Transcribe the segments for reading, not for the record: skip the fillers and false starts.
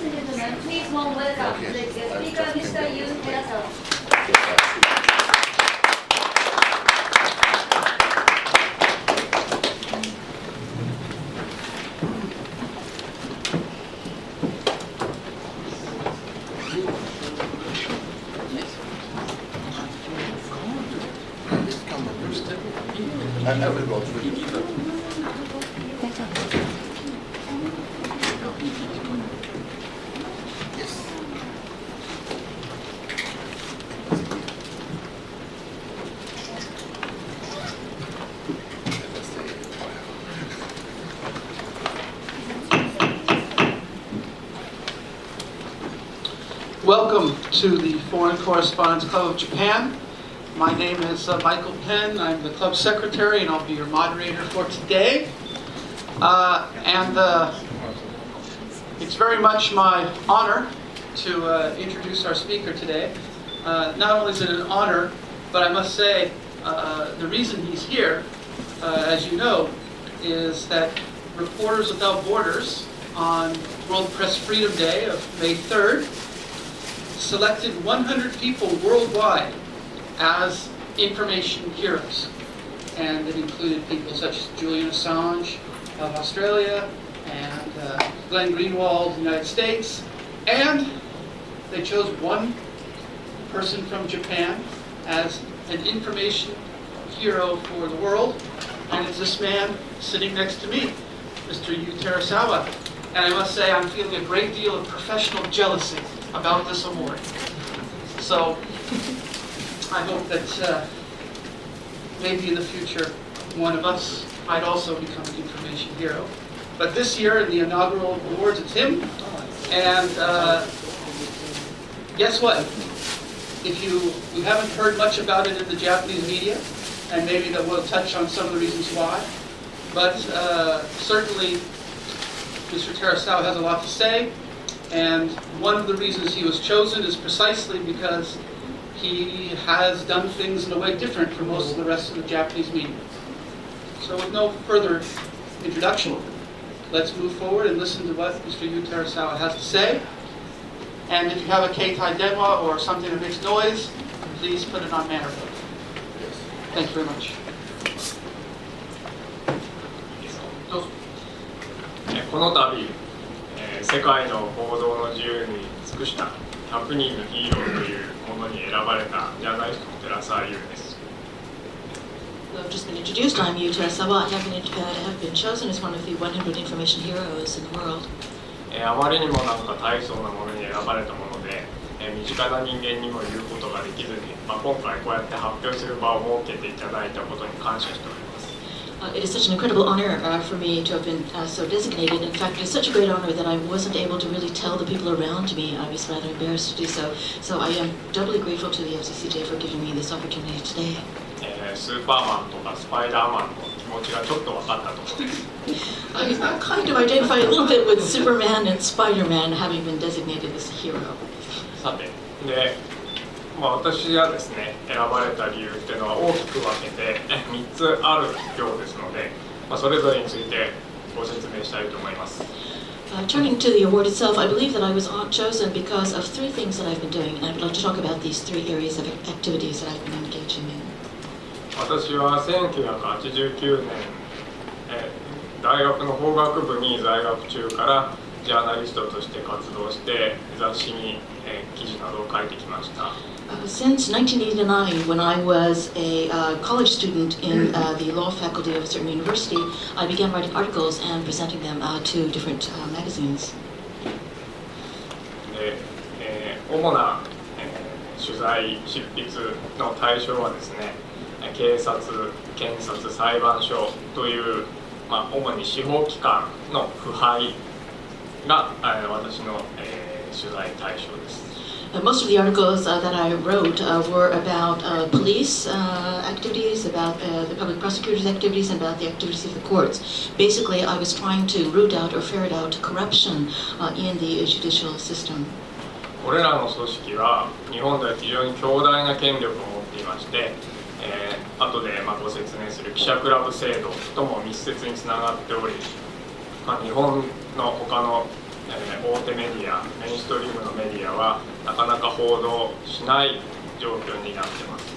and gentlemen, please warm welcome to the guest speaker, Mr. Yu Terasawa. I will go through it. Yes. Welcome to the Foreign Correspondents Club of Japan. My name is Michael Penn. I'm the club secretary and I'll be your moderator for today. It's very much my honor to introduce our speaker today. Not only is it an honor, but I must say the reason he's here, as you know, is that Reporters Without Borders on World Press Freedom Day of May 3rd selected 100 people worldwide as information heroes. And it included people such as Julian Assange of Australia and Glenn Greenwald of the United States. And they chose one person from Japan as an information hero for the world. And it's this man sitting next to me, Mr. Yu Terasawa. And I must say I'm feeling a great deal of professional jealousy about this award. So I hope that maybe in the future one of us might also become an information hero. But this year in the inaugural awards, it's him. And guess what? If you haven't heard much about it in the Japanese media, and maybe that we'll touch on some of the reasons why, but certainly Mr. Terasawa has a lot to say. And one of the reasons he was chosen is precisely because he has done things in a way different from most of the rest of the Japanese media. So with no further introduction, let's move forward and listen to what Mr. Yu Terasawa has to say. And if you have a Keitai Denwa or something that makes noise, please put it on manner mode. Thank you very much. この度、世界の報道の自由に尽くした100人のヒーローというものに選ばれたジャーナリストの寺澤優です。I've just been introduced. I'm Yu Terasawa. I have been chosen as one of the 100 information heroes in the world. あまりにもなんか大層なものに選ばれたもので、身近な人間にも言うことができずに、今回こうやって発表する場を設けていただいたことに感謝しております。It is such an incredible honor for me to have been so designated. In fact, it is such a great honor that I wasn't able to really tell the people around me. I was rather embarrassed to do so. So I am doubly grateful to the FCCJ for giving me this opportunity today. スーパーマンとかスパイダーマンの気持ちがちょっと分かったところです。I kind of identify a little bit with Superman and Spider-Man having been designated as a hero. さて、で、私がですね、選ばれた理由っていうのは大きく分けて3つあるようですので、それぞれについてご説明したいと思います。Turning to the award itself, I believe that I was chosen because of three things that I've been doing, and I'd like to talk about these three areas of activities that I've been engaging in. 私は1989年、大学の法学部に在学中からジャーナリストとして活動して雑誌に、記事などを書いてきました。Since 1989, when I was a college student in the law faculty of a certain university, I began writing articles and presenting them to different magazines. で、主な、取材執筆の対象はですね、警察、検察、裁判所という、主に司法機関の腐敗が、私の、取材対象です。Most of the articles that I wrote were about police activities, about the public prosecutor's activities, and about the activities of the courts. Basically, I was trying to root out or ferret out corruption in the judicial system. これらの組織は日本では非常に強大な権力を持っていまして、後でご説明する記者クラブ制度とも密接につながっており、日本の他の大手メディア、メインストリームのメディアはなかなか報道しない状況になっています。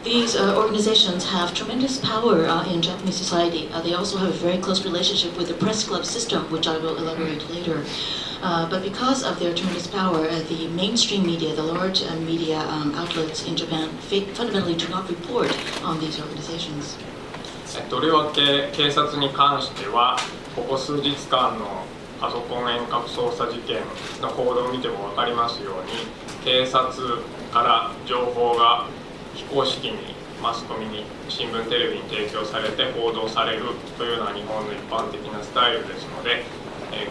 These organizations have tremendous power in Japanese society. They also have a very close relationship with the press club system, which I will elaborate later. But because of their tremendous power, the mainstream media, the large media outlets in Japan, fundamentally do not report on these organizations. とりわけ警察に関しては、ここ数日間のパソコン遠隔操作事件の報道を見ても分かりますように、警察から情報が非公式にマスコミに新聞テレビに提供されて報道されるというのが日本の一般的なスタイルですので、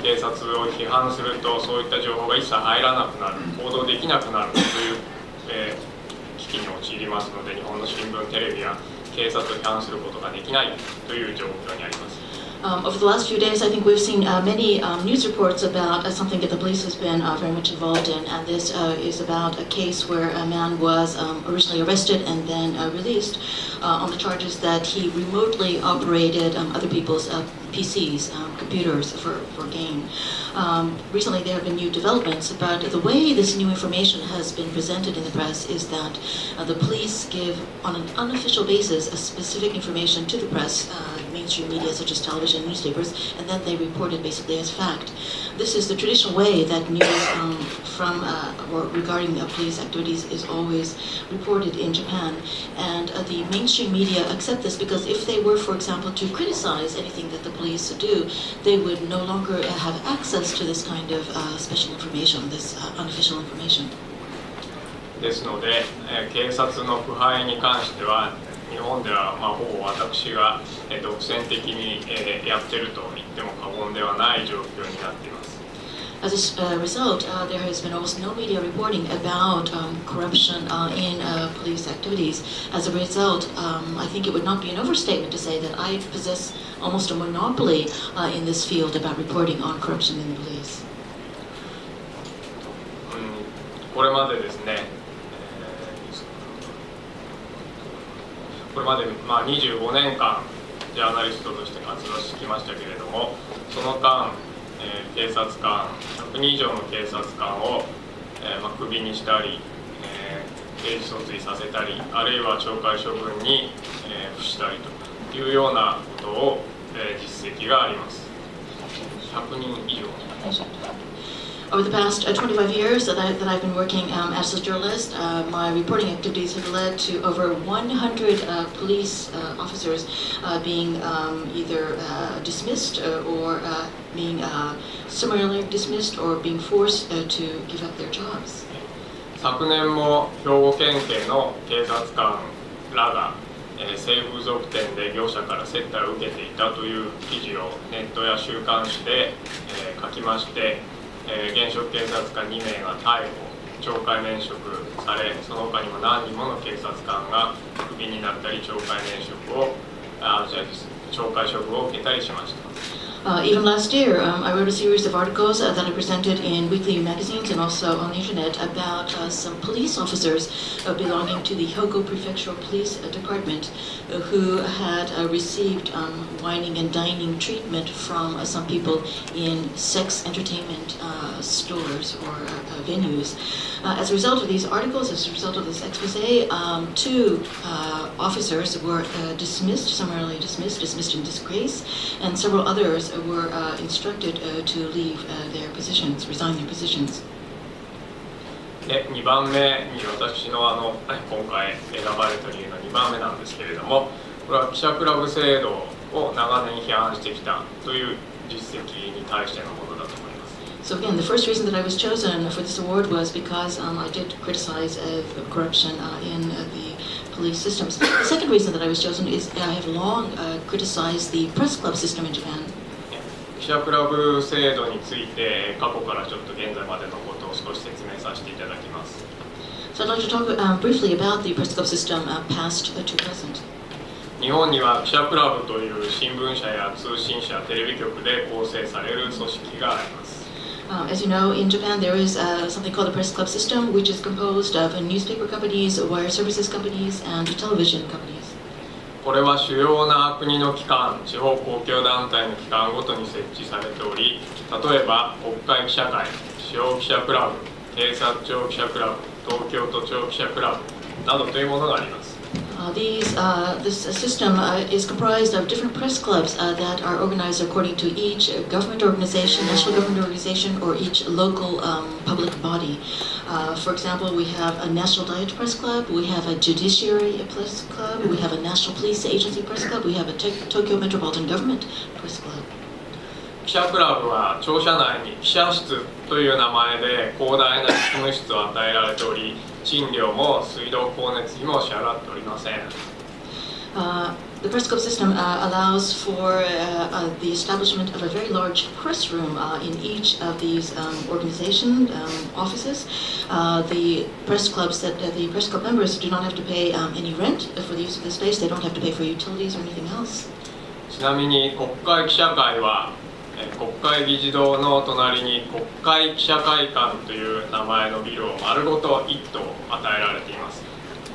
警察を批判するとそういった情報が一切入らなくなる、報道できなくなるという、危機に陥りますので、日本の新聞テレビは警察を批判することができないという状況にあります。Over the last few days, I think we've seen many news reports about something that the police has been very much involved in, and this is about a case where a man was originally arrested and then released on the charges that he remotely operated other people's PCs, computers for gain. Recently there have been new developments, but the way this new information has been presented in the press is that the police give on an unofficial basis a specific information to the press, mainstream media such as television and newspapers, and then they report it basically as fact. This is the traditional way that news from or regarding police activities is always reported in Japan, and the mainstream media accept this because if they were, for example, to criticize anything that the police do, they would no longer have access to this kind of special information, this unofficial information. ですので、警察の腐敗に関しては日本ではほぼ私が独占的にやっていると言っても過言ではない状況になっています。As a result, there has been almost no media reporting about corruption in police activities. As a result, I think it would not be an overstatement to say that I possess almost a monopoly in this field about reporting on corruption in the police. これまでですね、これまで25年間ジャーナリストとして活動してきましたけれども、その間警察官100人以上の警察官をクビにしたり、刑事訴追させたり、あるいは懲戒処分に付したりというようなことを実績があります。100人以上。Over the past 25 years that I've been working as a journalist, my reporting activities have led to over 100 police officers being either dismissed or being summarily dismissed or being forced to give up their jobs. 昨年も兵庫県警の警察官らが性風俗店で業者から接待を受けていたという記事をネットや週刊誌で書きまして、現職警察官2名が逮捕、懲戒免職され、その他にも何人もの警察官がクビになったり、懲戒処分を受けたりしました。Even last year, I wrote a series of articles that I presented in weekly magazines and also on the internet about some police officers belonging to the Hyogo Prefectural Police Department who had received wining and dining treatment from some people in sex entertainment stores or venues. As a result of these articles, as a result of this expose, 2 officers were summarily dismissed in disgrace, and several others were instructed to leave their positions, resign their positions. で2番目に私の今回選ばれた理由の2番目なんですけれども、これは記者クラブ制度を長年批判してきたという実績に対してのものだと思います。So again, the first reason that I was chosen for this award was because I did criticize corruption in the police systems. The second reason that I was chosen is I have long criticized the press club system in Japan. 記者クラブ制度について過去からちょっと現在までのことを少し説明させていただきます。So I'd like to talk briefly about the press club system past to present. 日本には記者クラブという新聞社や通信社、テレビ局で構成される組織があります。As you know, in Japan there is something called the press club system, which is composed of newspaper companies, wire services companies, and television companies. これは主要な国の機関、地方公共団体の機関ごとに設置されており、例えば国会記者会、司法記者クラブ、警察庁記者クラブ、東京都庁記者クラブなどというものがあります。This system is comprised of different press clubs that are organized according to each government organization, national government organization, or each local public body. For example, we have a National Diet Press Club, we have a Judiciary Press Club, we have a National Police Agency Press Club, we have a Tokyo Metropolitan Government Press Club. 記者クラブは庁舎内に記者室という名前で広大な執務室を与えられており、賃料も水道光熱費も支払っておりません。The press club system allows for the establishment of a very large press room in each of these organization offices. The press club members do not have to pay any rent for the use of the space. They don't have to pay for utilities or anything else. ちなみに国会記者会は国会議事堂の隣に国会記者会館という名前のビルを丸ごと1棟与えられています。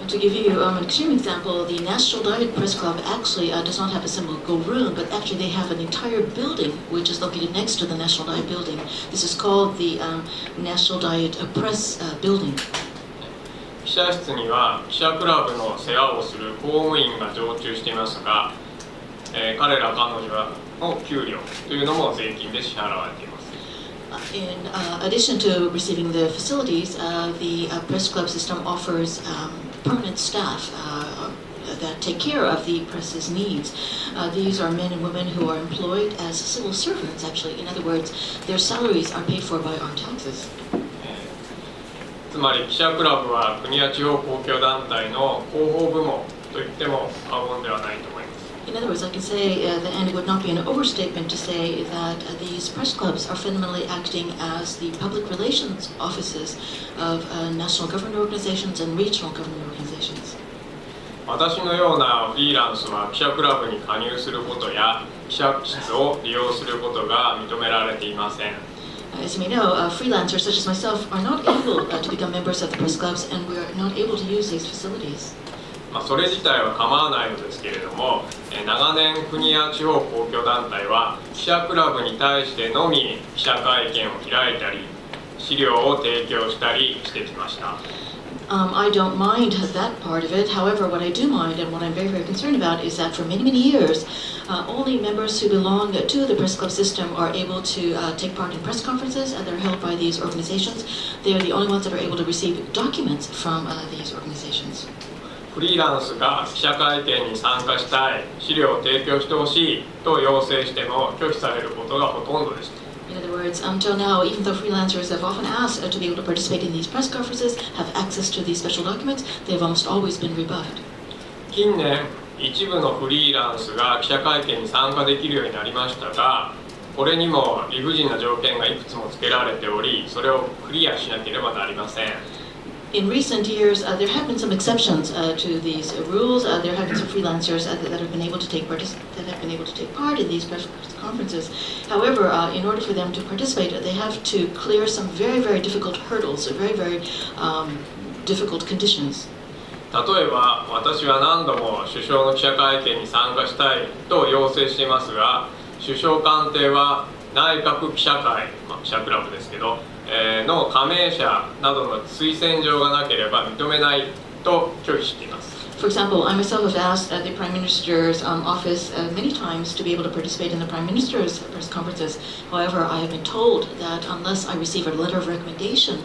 To give you an extreme example, the National Diet Press Club actually does not have a single room, but actually they have an entire building which is located next to the National Diet building. This is called the National Diet Press Building. 記者室には記者クラブの世話をする公務員が常駐していますが、彼ら彼女らの給料というのも税金で支払われています。In addition to receiving the facilities, the press club system offers permanent staff that take care of the press's needs. These are men and women who are employed as civil servants, actually. In other words, their salaries are paid for by our taxes. つまり記者クラブは国や地方公共団体の広報部門といっても過言ではないと思います。In other words, I can say that, and it would not be an overstatement to say that these press clubs are fundamentally acting as the public relations offices of national government organizations and regional government organizations. 私のようなフリーランスは記者クラブに加入することや記者室を利用することが認められていません。As you may know, freelancers such as myself are not able to become members of the press clubs, and we are not able to use these facilities. それ自体は構わないのですけれども、長年国や地方公共団体は記者クラブに対してのみ記者会見を開いたり資料を提供したりしてきました。I don't mind that part of it. However, what I do mind and what I'm very, very concerned about is that for many, many years, only members who belong to the press club system are able to take part in press conferences that are held by these organizations. They are the only ones that are able to receive documents from these organizations. フリーランスが記者会見に参加したい、資料を提供してほしいと要請しても拒否されることがほとんどでした。In other words, until now, even though freelancers have often asked to be able to participate in these press conferences, have access to these special documents, they have almost always been rebuffed. 近年、一部のフリーランスが記者会見に参加できるようになりましたが、これにも理不尽な条件がいくつも付けられており、それをクリアしなければなりません。In recent years, there have been some exceptions to these rules. There have been some freelancers that have been able to take part in these press conferences. However, in order for them to participate, they have to clear some very, very difficult hurdles, very, very difficult conditions. 例えば、私は何度も首相の記者会見に参加したいと要請していますが、首相官邸は内閣記者会、記者クラブですけど、の加盟者などの推薦状がなければ認めないと拒否しています。For example, I myself have asked the Prime Minister's office many times to be able to participate in the Prime Minister's press conferences. However, I have been told that unless I receive a letter of recommendation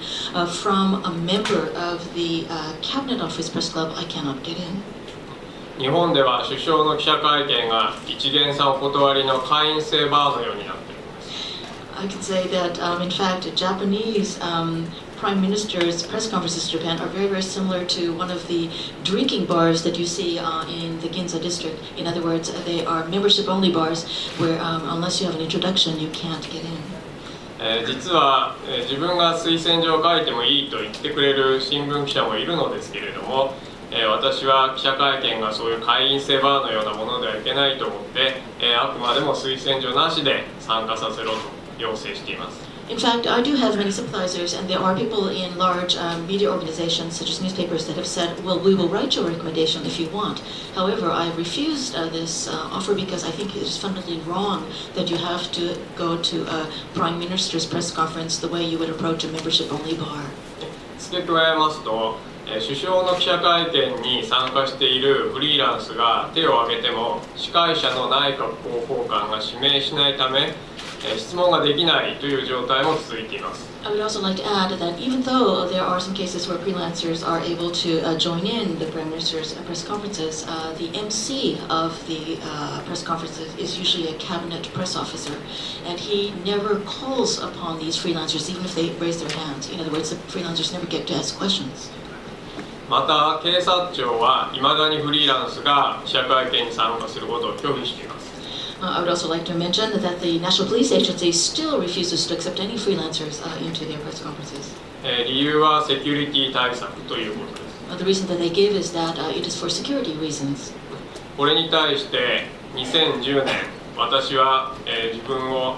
from a member of the Cabinet Office Press Club, I cannot get in. 日本では首相の記者会見が一元さんお断りの会員制バーのようになっている。I can say that, in fact, Japanese Prime Minister's press conferences in Japan are very, very similar to one of the drinking bars that you see in the Ginza district. In other words, they are membership-only bars where, unless you have an introduction, you can't get in. 実は自分が推薦状を書いてもいいと言ってくれる新聞記者もいるのですけれども、私は記者会見がそういう会員制バーのようなものではいけないと思って、あくまでも推薦状なしで参加させろと要請しています。In fact, I do have many sympathizers, and there are people in large media organizations, such as newspapers, that have said, well, we will write your recommendation if you want. However, I refused this offer because I think it is fundamentally wrong that you have to go to a prime minister's press conference the way you would approach a membership-only bar. 付け加えますと、首相の記者会見に参加しているフリーランスが手を挙げても司会者の内閣広報官が指名しないため、質問ができないという状態も続いています。I would also like to add that even though there are some cases where freelancers are able to join in the Prime Minister's press conferences, the MC of the press conferences is usually a cabinet press officer, and he never calls upon these freelancers even if they raise their hands. In other words, the freelancers never get to ask questions. また、警察庁は未だにフリーランスが記者会見に参加することを拒否しています。I would also like to mention that the National Police Agency still refuses to accept any freelancers into their press conferences. 理由はセキュリティ対策ということです。The reason that they give is that it is for security reasons. これに対して2010年、私は、自分を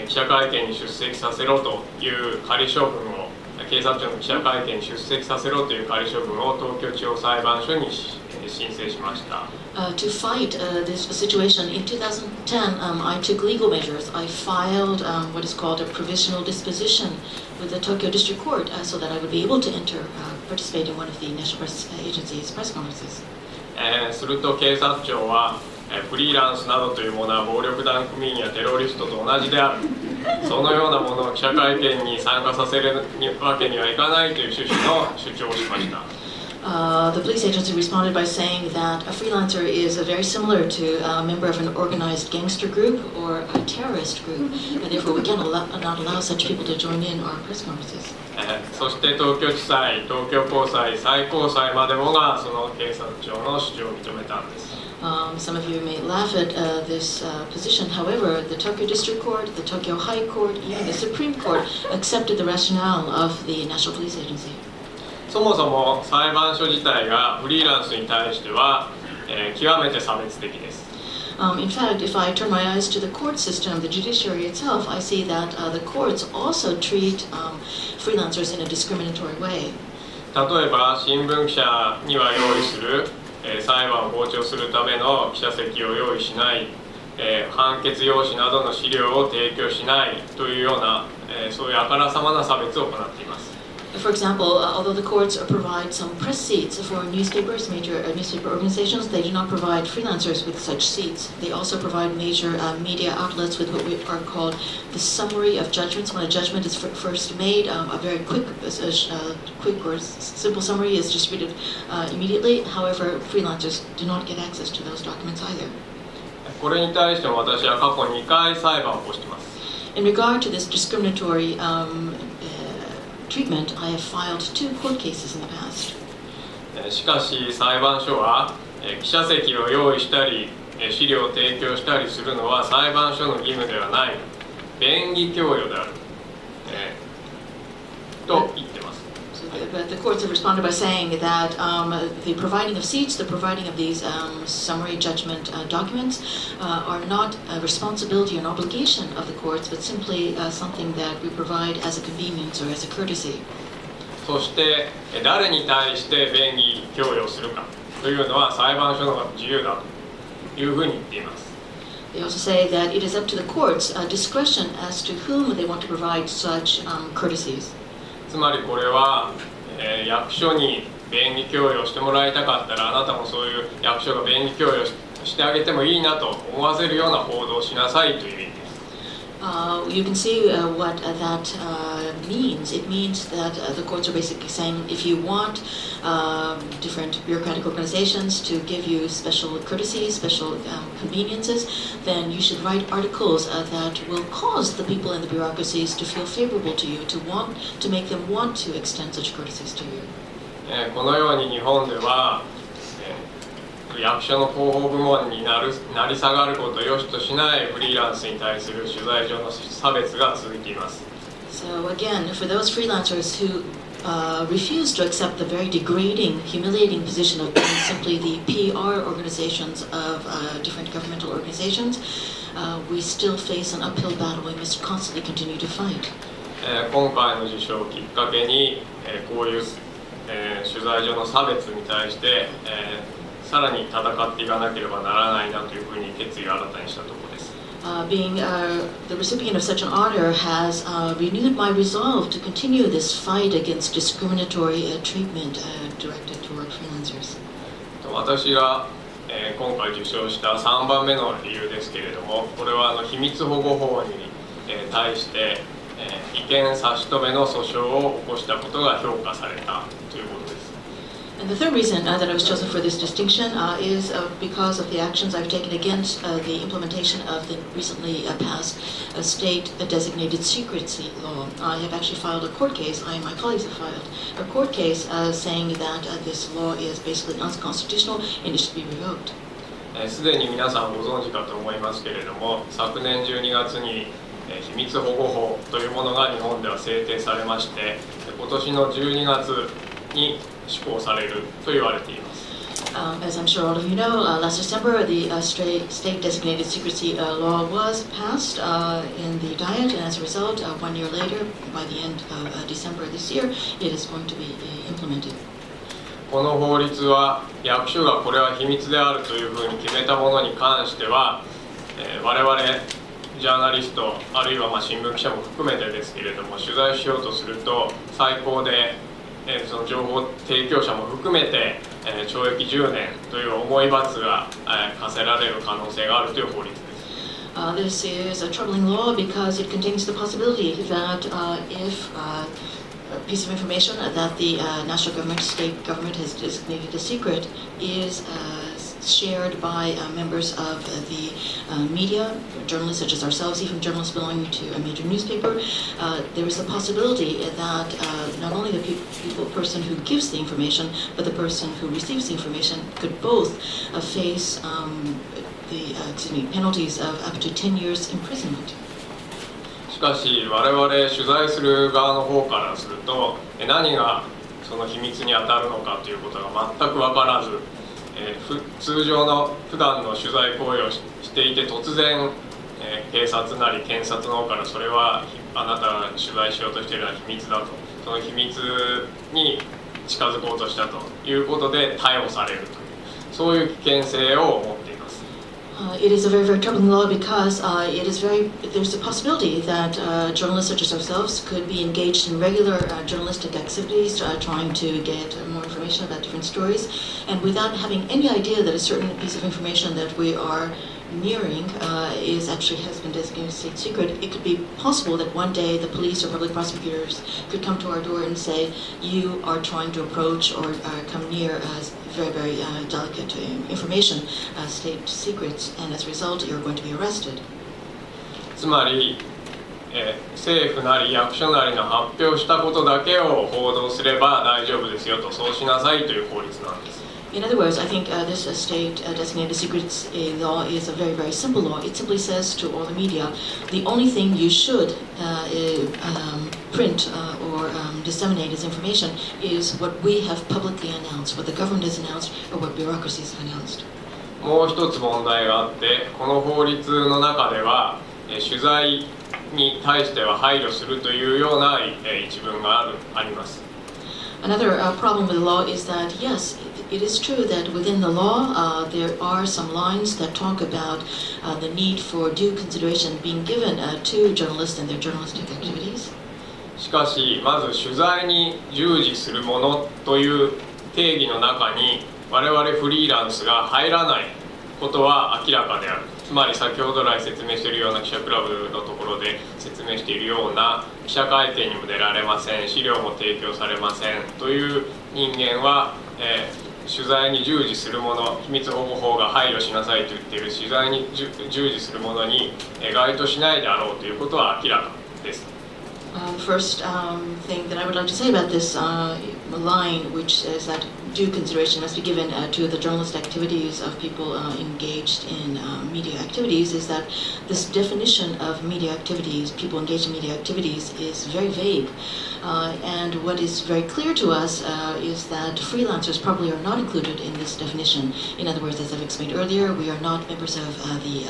記者会見に出席させろという仮処分を、警察庁の記者会見に出席させろという仮処分を東京地方裁判所に申請しました。To fight this situation, in 2010, I took legal measures. I filed what is called a provisional disposition with the Tokyo District Court so that I would be able to participate in one of the National Press Agency's press conferences. すると警察庁は、フリーランスなどというものは暴力団組員やテロリストと同じである。そのようなものを記者会見に参加させるわけにはいかないという趣旨の主張をしました。The police agency responded by saying that a freelancer is very similar to a member of an organized gangster group or a terrorist group, and therefore we cannot allow such people to join in our press conferences. そして東京地裁、東京高裁、最高裁までもがその警察庁の主張を認めたんです。Some of you may laugh at this position. However, the Tokyo District Court, the Tokyo High Court, even the Supreme Court accepted the rationale of the National Police Agency. そもそも裁判所自体がフリーランスに対しては、極めて差別的です。In fact, if I turn my eyes to the court system, the judiciary itself, I see that the courts also treat freelancers in a discriminatory way. 例えば新聞記者には用意する、裁判を傍聴するための記者席を用意しない、判決用紙などの資料を提供しないというような、そういうあからさまな差別を行っています。For example, although the courts provide some press seats for newspapers, major newspaper organizations, they do not provide freelancers with such seats. They also provide major media outlets with what we are called the summary of judgments. When a judgment is first made, a very quick or simple summary is distributed immediately. However, freelancers do not get access to those documents either. これに対しても私は過去2回裁判を起こしています。In regard to this discriminatory treatment, I have filed 2 court cases in the past. しかし裁判所は記者席を用意したり資料を提供したりするのは裁判所の義務ではない便宜供与である、と言ってます。But the courts have responded by saying that the providing of seats, the providing of these summary judgment documents are not a responsibility or an obligation of the courts, but simply something that we provide as a convenience or as a courtesy. そして誰に対して便宜供与するかというのは裁判所の自由だというふうに言っています。They also say that it is up to the courts' discretion as to whom they want to provide such courtesies. つまりこれは、役所に便宜供与してもらいたかったらあなたもそういう役所が便宜供与してあげてもいいなと思わせるような報道をしなさいという意味です。You can see what that means. It means that the courts are basically saying if you want different bureaucratic organizations to give you special courtesies, special conveniences, then you should write articles that will cause the people in the bureaucracies to feel favorable to you, to make them want to extend such courtesies to you. このように日本では、役所の広報部門になり下がることを良しとしないフリーランスに対する取材上の差別が続いています。So again, for those freelancers who refuse to accept the very degrading, humiliating position of being simply the PR organizations of different governmental organizations, we still face an uphill battle we must constantly continue to fight. 今回の受賞をきっかけに、こういう、取材所の差別に対して、さらに戦っていかなければならないなというふうに決意を新たにしたところです。Being the recipient of such an honor has renewed my resolve to continue this fight against discriminatory treatment directed toward freelancers. 私が、今回受賞した3番目の理由ですけれども、これは秘密保護法に、対して、違憲差し止めの訴訟を起こしたことが評価されたということです。And the third reason that I was chosen for this distinction is because of the actions I've taken against the implementation of the recently passed state designated secrecy law. I have actually filed a court case, I and my colleagues have filed a court case saying that this law is basically unconstitutional and it should be revoked. すでに皆さんご存知かと思いますけれども、昨年12月に秘密保護法というものが日本では制定されまして、今年の12月に施行されると言われています。As I'm sure all of you know, last December the state designated secrecy law was passed in the Diet, and as a result, 1 year later, by the end of December this year, it is going to be implemented. この法律は役所がこれは秘密であるというふうに決めたものに関しては、我々ジャーナリストあるいは新聞記者も含めてですけれども、取材しようとすると最高でその情報提供者も含めて懲役10年という重い罰が課せられる可能性があるという法律です。This is a troubling law because it contains the possibility that if a piece of information that the national government, state government has designated a secret is shared by members of the media, journalists such as ourselves, even journalists belonging to a major newspaper, there is a possibility that not only the person who gives the information, but the person who receives the information could both face penalties of up to 10 years imprisonment. しかし我々取材する側の方からすると、何がその秘密に当たるのかということが全く分からず、通常の普段の取材行為をしていて突然、警察なり検察の方からそれはあなたが取材しようとしているのは秘密だと、その秘密に近づこうとしたということで逮捕されるという、そういう危険性を持っています。It is a very, very troubling law because there's a possibility that journalists such as ourselves could be engaged in regular journalistic activities, trying to get more information about different stories, and without having any idea that a certain piece of information that we are nearing has been designated state secret. It could be possible that one day the police or public prosecutors could come to our door and say, you are trying to approach or come near very, very delicate information, state secrets, and as a result, you're going to be arrested. つまり、政府なり役所なりの発表したことだけを報道すれば大丈夫ですよと、そうしなさいという法律なんです。In other words, I think this state designated secrets law is a very, very simple law. It simply says to all the media, the only thing you should print or disseminate as information is what we have publicly announced, what the government has announced, or what bureaucracies have announced. もう一つ問題があって、この法律の中では取材に対しては配慮するというような一文があります。Another problem with the law is that, yes, it is true that within the law there are some lines that talk about the need for due consideration being given to journalists and their journalistic activities. しかし、まず取材に従事するものという定義の中に我々フリーランスが入らないことは明らかである。つまり先ほど来説明しているような記者クラブのところで説明しているような記者会見にも出られません、資料も提供されませんという人間は、取材に従事するもの、秘密保護法が配慮しなさいと言っている取材に従事するものに該当しないであろうということは明らかです。First thing that I would like to say about this line, which says that due consideration must be given to the journalist activities of people engaged in media activities is that this definition of media activities, people engaged in media activities, is very vague. And what is very clear to us is that freelancers probably are not included in this definition. In other words, as I've explained earlier, we are not members of the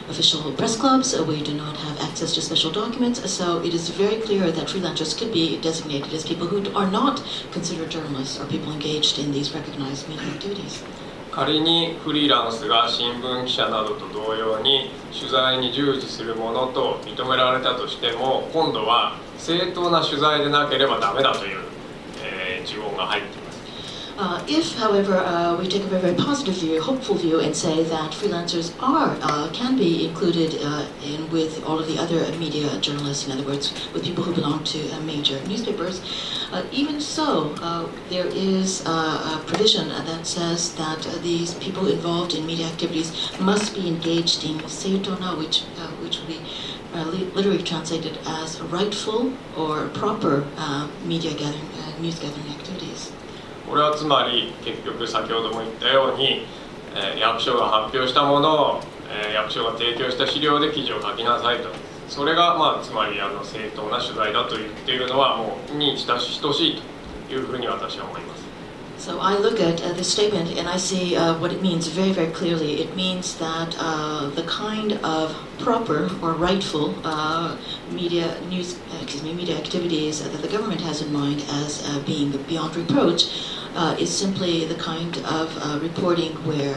official press clubs. We do not have access to special documents. So it is very clear that freelancers could be designated as people who are not considered journalists or people engaged in these recognized media activities. 仮にフリーランスが新聞記者などと同様に取材に従事するものと認められたとしても、今度は正当な取材でなければダメだという、呪文が入っています。If, however, we take a very, very positive view, hopeful view, and say that freelancers can be included in with all of the other media journalists, in other words, with people who belong to major newspapers, even so, there is a provision that says that these people involved in media activities must be engaged in seitona, which will be literally translated as rightful or proper media gathering, news gathering activities. これはつまり結局先ほども言ったように、役所が発表したものを、役所が提供した資料で記事を書きなさいと、それが、つまり正当な取材だと言っているのはもうに等しいというふうに私は思います。So I look at this statement and I see what it means very, very clearly. It means that the kind of proper or rightful media activities that the government has in mind as being beyond reproach is simply the kind of reporting where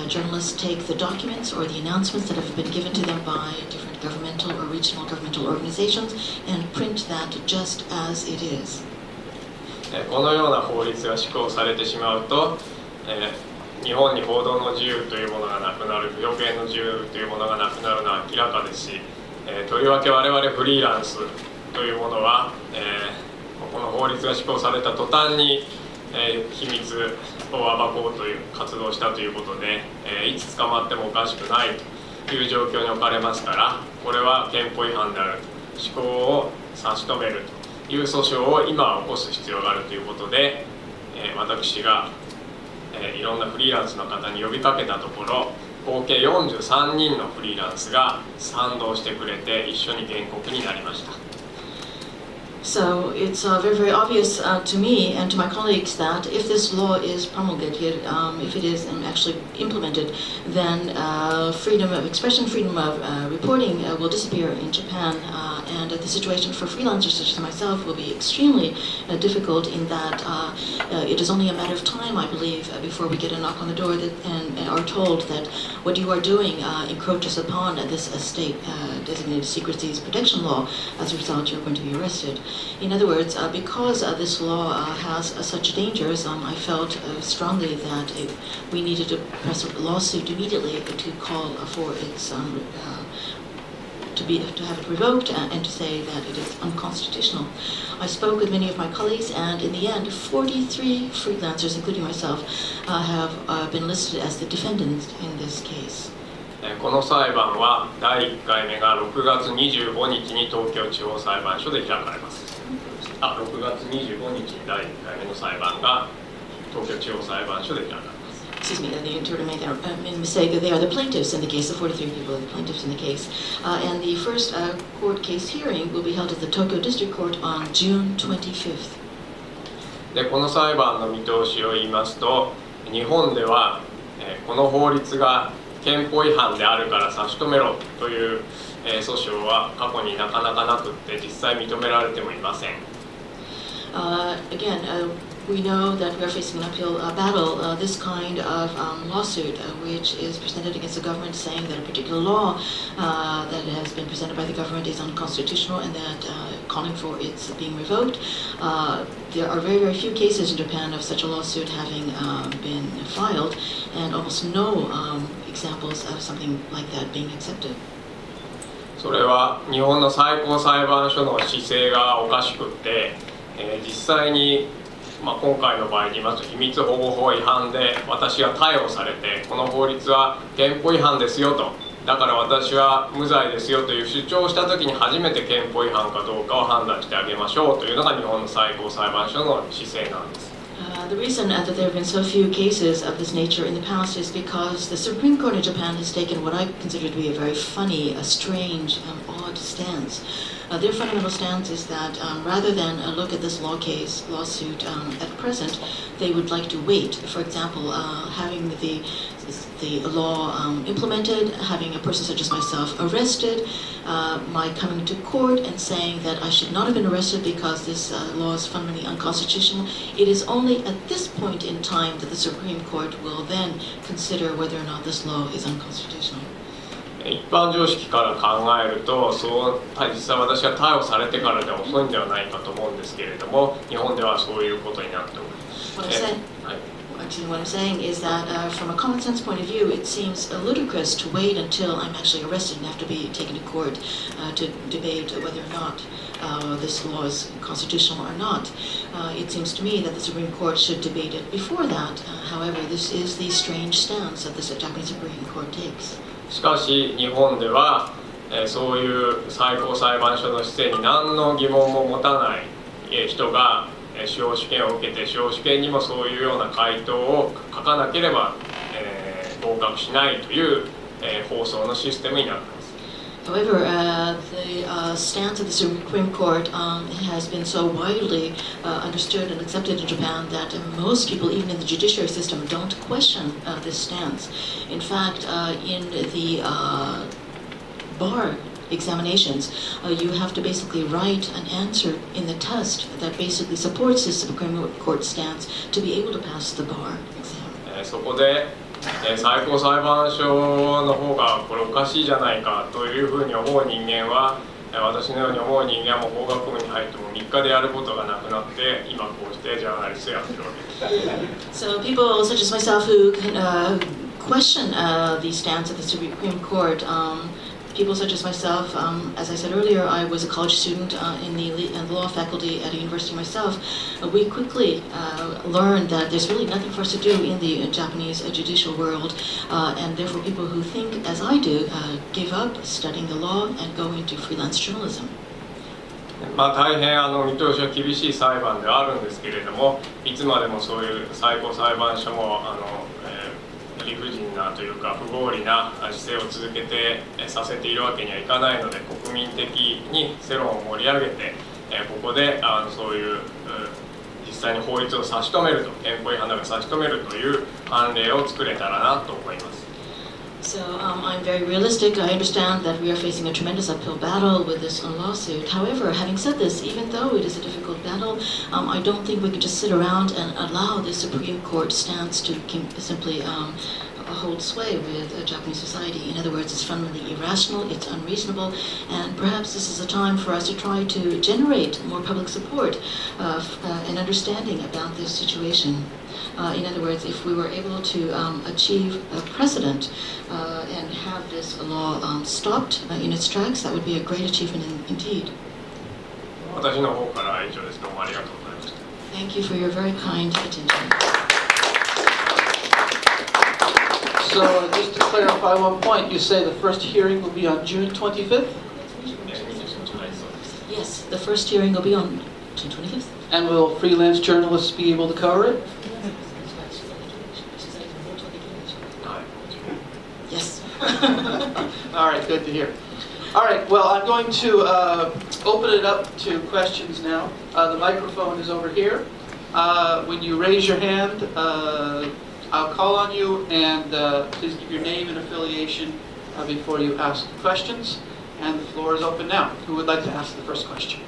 journalists take the documents or the announcements that have been given to them by different governmental or regional governmental organizations and print that just as it is. このような法律が施行されてしまうと、日本に報道の自由というものがなくなる、表現の自由というものがなくなるのは明らかですし、とりわけ我々フリーランスというものは、この法律が施行された途端に、秘密を暴こうという活動をしたということで、いつ捕まってもおかしくないという状況に置かれますから、これは憲法違反である、施行を差し止めるという訴訟を今起こす必要があるということで、私が、いろんなフリーランスの方に呼びかけたところ、合計43人のフリーランスが賛同してくれて一緒に原告になりました。So it's very, very obvious to me and to my colleagues that if this law is promulgated, if it is actually implemented, then freedom of expression, freedom of reporting will disappear in Japan, and the situation for freelancers such as myself will be extremely difficult in that it is only a matter of time, I believe, before we get a knock on the door and are told that what you are doing encroaches upon this state designated secrecies protection law. As a result, you're going to be arrested. In other words, because this law has such dangers, I felt strongly that we needed to press a lawsuit immediately to call for its to have it revoked and to say that it is unconstitutional. I spoke with many of my colleagues, and in the end, 43 freelancers, including myself, have been listed as the defendants in this case. この裁判は第1回目が6月25日に東京地方裁判所で開かれます。6月25日に第1回目の裁判が東京地方裁判所で開かれます。Excuse me, the interpreter made a mistake. They are the plaintiffs in the case. The 43 people are the plaintiffs in the case. And the first court case hearing will be held at the Tokyo District Court on June 25th. で、この裁判の見通しを言いますと、日本では、この法律が憲法違反であるから差し止めろという、訴訟は過去になかなかなくって実際認められてもいません。Again, we know that we are facing an uphill battle. This kind of lawsuit, which is presented against the government, saying that a particular law that has been presented by the government is unconstitutional and that calling for its being revoked. There are very, very few cases in Japan of such a lawsuit having been filed, and almost no examples of something like that being accepted. それは日本の最高裁判所の姿勢がおかしくって、実際に、今回の場合に言いますと秘密保護法違反で私が逮捕されて、この法律は憲法違反ですよと、だから私は無罪ですよという主張をしたときに初めて憲法違反かどうかを判断してあげましょうというのが日本の最高裁判所の姿勢なんです。The reason that there have been so few cases of this nature in the past is because the Supreme Court in Japan has taken what I consider to be a very funny, a strange, odd stance. Their fundamental stance is that rather than look at this lawsuit at present, they would like to wait. For example, having the law implemented, having a person such as myself arrested, my coming to court and saying that I should not have been arrested because this law is fundamentally unconstitutional. It is only at this point in time that the Supreme Court will then consider whether or not this law is unconstitutional. 一般常識から考えると、実際私が逮捕されてからでは遅いんではないかと思うんですけれども、日本ではそういうことになっております。What I'm saying is that from a common sense point of view, it seems ludicrous to wait until I'm actually arrested and have to be taken to court to debate whether or not this law is constitutional or not. It seems to me that the Supreme Court should debate it before that. However, this is the strange stance that the Japanese Supreme Court takes. しかし日本では、そういう最高裁判所の姿勢に何の疑問も持たない、人が、司法試験を受けて司法試験にもそういうような回答を書かなければ、合格しないという、放送のシステムになっています。However, the stance of the Supreme Court has been so widely understood and accepted in Japan that most people, even in the judiciary system, don't question this stance. In fact, in the bar examinations, you have to basically write an answer in the test that basically supports the Supreme Court stance to be able to pass the bar exam. そこで最高裁判所の方がこれおかしいじゃないかというふうに思う人間は、私のように思う人間はもう法学部に入っても3日でやることがなくなって今こうしてジャーナリストやってるわけです。So people such as myself who can question the stance of the Supreme Court, people such as myself, as I said earlier, I was a college student in the law faculty at a university myself. We quickly learned that there's really nothing for us to do in the Japanese judicial world, and therefore people who think, as I do, give up studying the law and go into freelance journalism. 大変見通しは厳しい裁判ではあるんですけれども、いつまでもそういう最高裁判所も理不尽なというか不合理な姿勢を続けてさせているわけにはいかないので、国民的に世論を盛り上げて、ここでそういう実際に法律を差し止めると、憲法違反などを差し止めるという判例を作れたらなと思います。So I'm very realistic. I understand that we are facing a tremendous uphill battle with this lawsuit. However, having said this, even though it is a difficult battle, I don't think we can just sit around and allow the Supreme Court stance to simply hold sway with Japanese society. In other words, it's fundamentally irrational, it's unreasonable, and perhaps this is a time for us to try to generate more public support and understanding about this situation. In other words, if we were able to achieve a precedent and have this law stopped in its tracks, that would be a great achievement indeed. 私の方から以上です。どうもありがとうございました。Thank you for your very kind attention. So just to clarify one point, you say the first hearing will be on June 25th? Yes, the first hearing will be on June 25th. And will freelance journalists be able to cover it? Yes. All right, good to hear. All right, well, I'm going to open it up to questions now. The microphone is over here. When you raise your hand, I'll call on you, and please give your name and affiliation before you ask questions. And the floor is open now. Who would like to ask the first question?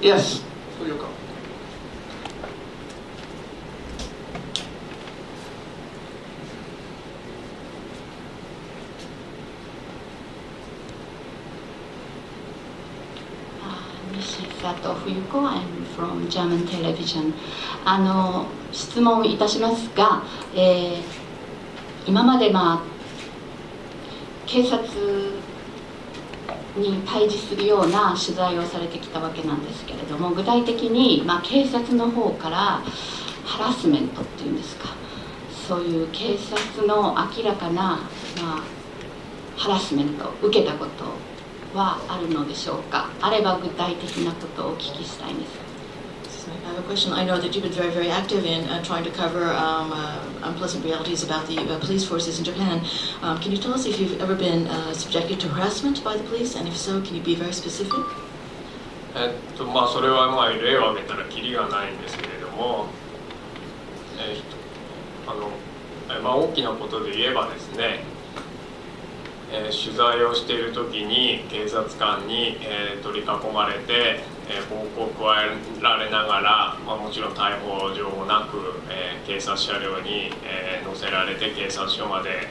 Yes. Who you call? I'm from German television. 質問いたしますが、今まで警察に対峙するような取材をされてきたわけなんですけれども、具体的に警察の方からハラスメントっていうんですか、そういう警察の明らかなハラスメントを受けたことはあるのでしょうか。あれば具体的なことをお聞きしたいんです。I have a question. I know that you've been very, very active in trying to cover unpleasant realities about the police forces in Japan. Can you tell us if you've ever been subjected to harassment by the police, and if so, can you be very specific? それは例を挙げたらキリがないんですけれども、大きなことで言えばですね、取材をしている時に警察官に、取り囲まれて、暴行を加えられながら、もちろん逮捕状もなく、警察車両に、乗せられて警察署まで、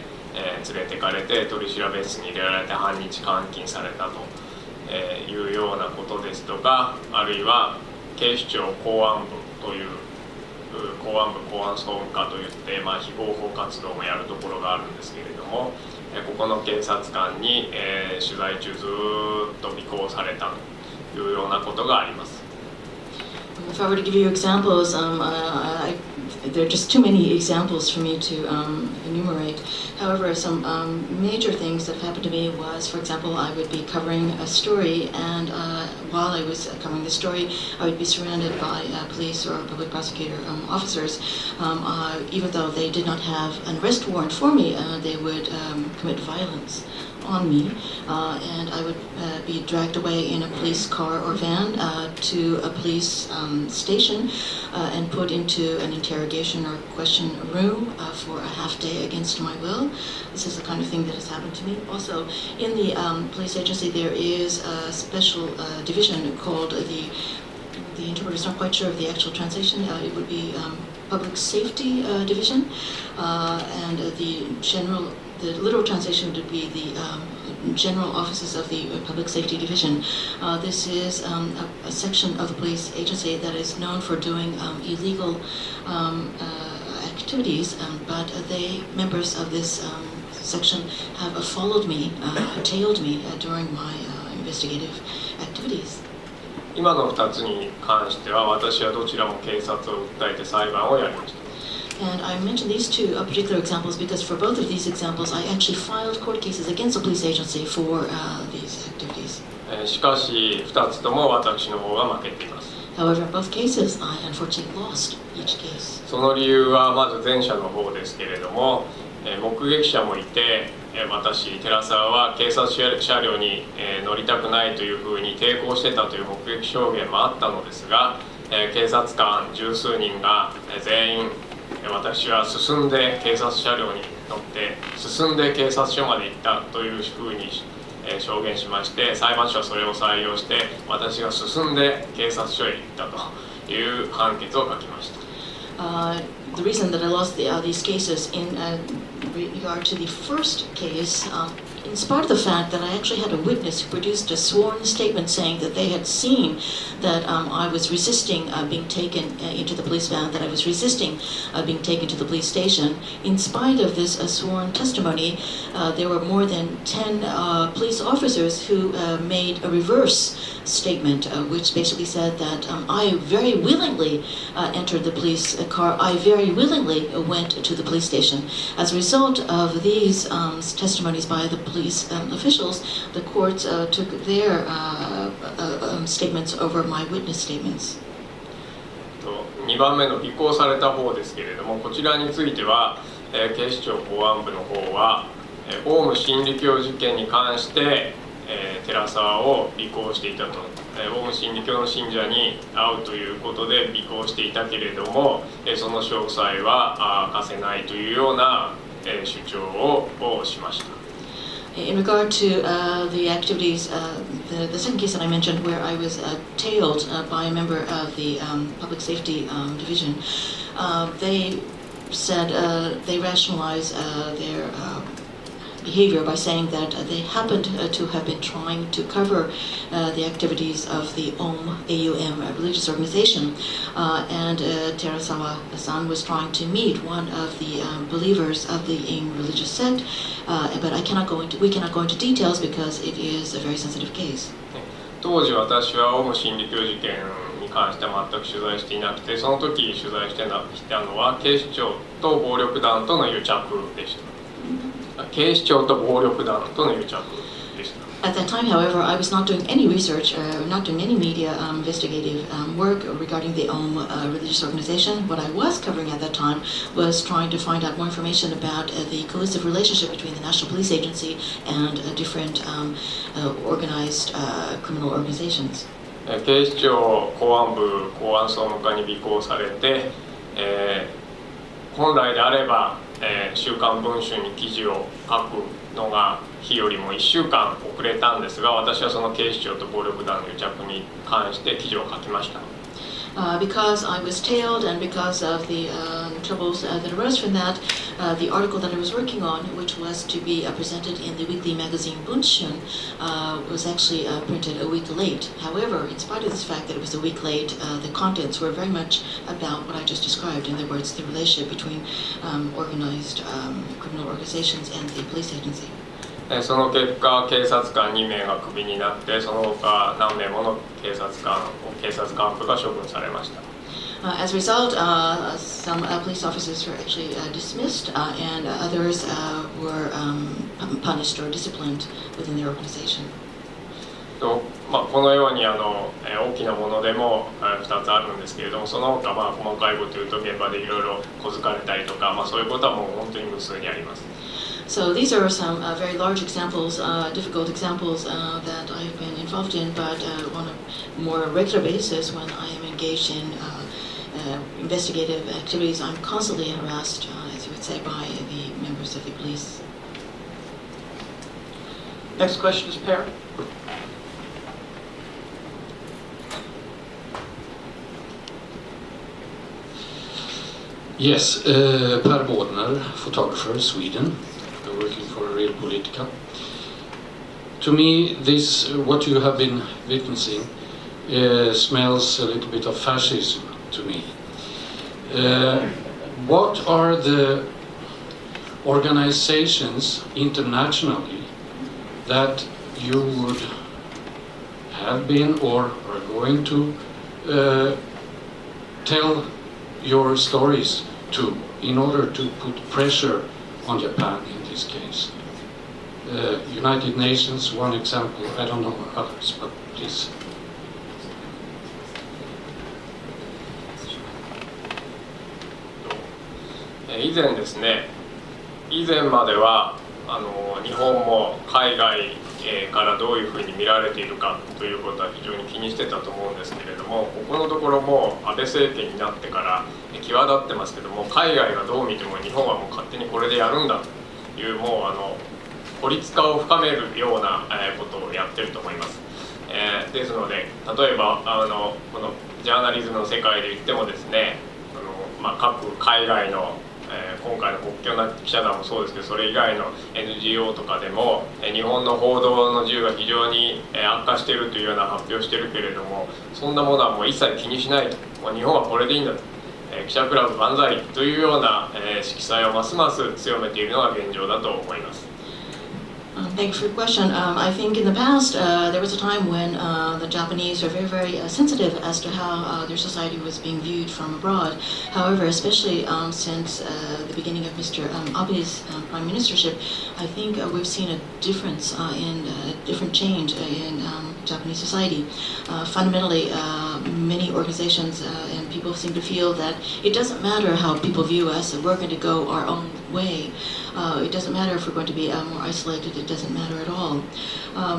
連れてかれて取り調べ室に入れられて半日監禁されたというようなことですとか、あるいは警視庁公安部という公安部公安総務課といって、非合法活動もやるところがあるんですけれども、ここの警察官に、取材中ずっと尾行されたというようなことがあります。If I were to give you examples, there are just too many examples for me to enumerate. However, some major things that happened to me was, for example, I would be covering a story, and while I was covering the story, I would be surrounded by police or public prosecutor officers. Even though they did not have an arrest warrant for me, they would commit violence on me, and I would be dragged away in a police car or van to a police station and put into an interrogation or question room for a half day against my will. This is the kind of thing that has happened to me. Also, in the police agency, there is a special division called the interpreter is not quite sure of the actual translation. It would be public safety division, and the literal translation would be the general offices of the public safety division. This is a section of the police agency that is known for doing illegal activities, but members of this section have followed me, tailed me during my investigative activities. 今の2つに関しては私はどちらも警察を訴えて裁判をやりました。And I mentioned these two particular examples because for both of these examples, I actually filed court cases against the police agency for these activities. しかし2つとも私の方が負けています。However, in both cases, I unfortunately lost each case. その理由はまず前者の方ですけれども、目撃者もいて、私、寺澤は警察車両に乗りたくないというふうに抵抗してたという目撃証言もあったのですが、警察官十数人が全員私は進んで警察車両に乗って進んで警察署まで行ったというふうに証言しまして、裁判所はそれを採用して私が進んで警察署へ行ったという判決を書きました。The reason that I lost these cases in regard to the first case, in spite of the fact that I actually had a witness who produced a sworn statement saying that they had seen that I was resisting being taken into the police van, that I was resisting being taken to the police station. In spite of this sworn testimony, there were more than 10 police officers who made a reverse statement, which basically said that I very willingly entered the police car. I very willingly went to the police station. As a result of these testimonies by the police officials, the courts took their statements over my witness statements. 2番目の尾行された方ですけれども、こちらについては、警視庁公安部の方は、オウム真理教事件に関して、寺澤を尾行していたと、オウム真理教の信者に会うということで尾行していたけれども、その詳細は明かせないというような、主張をしました。In regard to the activities, the second case that I mentioned where I was tailed by a member of the public safety division, they said they rationalized their behavior by saying that they happened to have been trying to cover the activities of the AUM religious organization, and Terasawa-san was trying to meet one of the believers of the AIM religious sect, but we cannot go into details because it is a very sensitive case. 当時私はオウム真理教事件に関しては全く取材していなくて、その時取材していたのは警視庁と暴力団との癒着でした。警視庁と暴力団との癒着でした。At that time, however, I was not doing any research, not doing any media investigative work regarding the Aum religious organization. What I was covering at that time was trying to find out more information about the collusive relationship between the National Police Agency and different organized criminal organizations. 警視庁公安部公安総務課に尾行されて、本来であれば、週刊文春に記事を書くのが日よりも1週間遅れたんですが、私はその警視庁と暴力団の癒着に関して記事を書きました。Because I was tailed and because of the troubles that arose from that, the article that I was working on, which was to be presented in the weekly magazine Bunshun, was actually printed a week late. However, in spite of this fact that it was a week late, the contents were very much about what I just described. In other words, the relationship between organized criminal organizations and the police agency. その結果、警察官2名がクビになって、その他何名もの警察幹部が処分されました。As a result, some police officers were actually dismissed, and others were punished or disciplined within their organization. このように大きなものでも2つあるんですけれども、その他細かいことを言うと現場でいろいろ小づかれたりとか、そういうことはもう本当に無数にあります。So these are some very large examples, difficult examples that I've been involved in, but on a more regular basis, when I am engaged in investigative activities, I'm constantly harassed, as you would say, by the members of the police. Next question is Per. Yes, Per Bådner, photographer, Sweden, working for Real Politica. To me, this, what you have been witnessing, smells a little bit of fascism to me. What are the organizations internationally that you would have been or are going to tell your stories to in order to put pressure on Japan in this case? United Nations, one example, I don't know others, but please. 以前ですね、以前までは日本も海外からどういうふうに見られているかということは非常に気にしてたと思うんですけれども、ここのところも安倍政権になってから際立ってますけども、海外がどう見ても日本はもう勝手にこれでやるんだという、もう孤立化を深めるようなことをやってると思います。ですので、例えばこのジャーナリズムの世界で言ってもですね、各海外の今回の国境なき記者団もそうですけど、それ以外の NGO とかでも日本の報道の自由が非常に悪化しているというような発表をしているけれども、そんなものはもう一切気にしないと、もう日本はこれでいいんだと、記者クラブ万歳というような色彩をますます強めているのが現状だと思います。Thank you for your question. I think in the past there was a time when the Japanese were very, very sensitive as to how their society was being viewed from abroad. However, especially since the beginning of Mr. Abe's prime ministership, I think we've seen a difference in different change in Japanese society. Fundamentally, many organizations and people seem to feel that it doesn't matter how people view us, we're going to go our own way. It doesn't matter if we're going to be more isolated, it doesn't matter at all.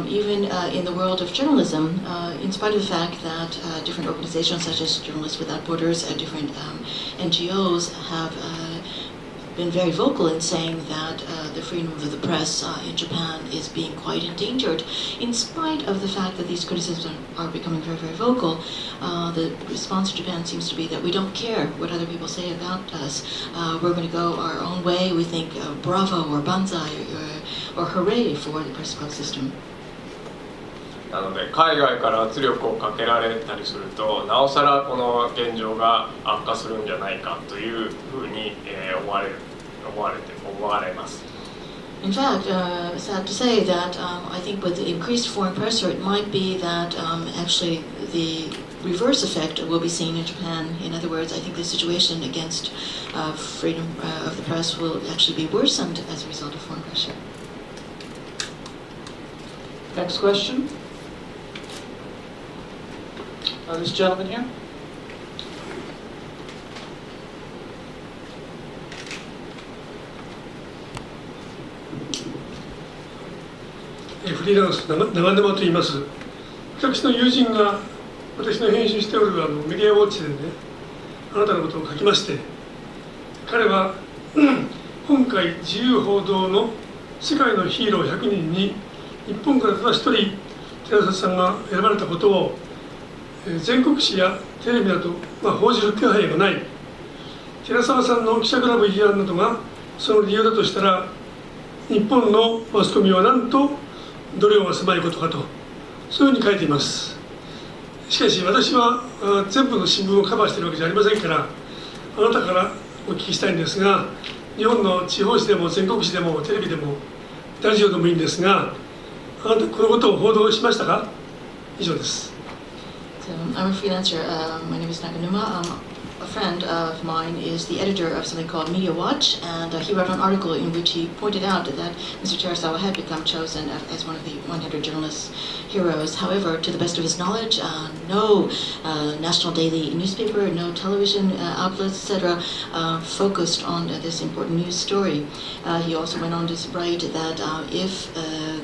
Even in the world of journalism, in spite of the fact that different organizations such as Journalists Without Borders and different NGOs have been very vocal in saying that the freedom of the press in Japan is being quite endangered. In spite of the fact that these criticisms are becoming very, very vocal, the response to Japan seems to be that we don't care what other people say about us. We're going to go our own way. We think bravo or banzai or hooray for the press club system. なので海外から圧力をかけられたりすると、なおさらこの現状が悪化するんじゃないかというふうに思われます。In fact, sad to say that I think with the increased foreign pressure, it might be that actually the reverse effect will be seen in Japan. In other words, I think the situation against freedom of the press will actually be worsened as a result of foreign pressure. Next question. This gentleman here. フリーランス長沼と言います。私の友人が私の編集しておるメディアウォッチでね、あなたのことを書きまして、彼は今回自由報道の世界のヒーロー100人に日本からただ一人寺澤さんが選ばれたことを全国紙やテレビなど、報じる気配がない。寺澤さんの記者クラブ批判などがその理由だとしたら、日本のマスコミはなんと度量が狭いことかと、そういうふうに書いています。しかし私は全部の新聞をカバーしているわけじゃありませんから、あなたからお聞きしたいんですが、日本の地方紙でも全国紙でもテレビでもラジオでもいいんですが、あなたこのことを報道しましたか？以上です。So, I'm a freelancer. My name is Naganuma. A friend of mine is the editor of something called Media Watch, and he wrote an article in which he pointed out that Mr. Terasawa had become chosen as one of the 100 journalist heroes. However, to the best of his knowledge, no national daily newspaper, no television outlets, etc., focused on this important news story. He also went on to write that if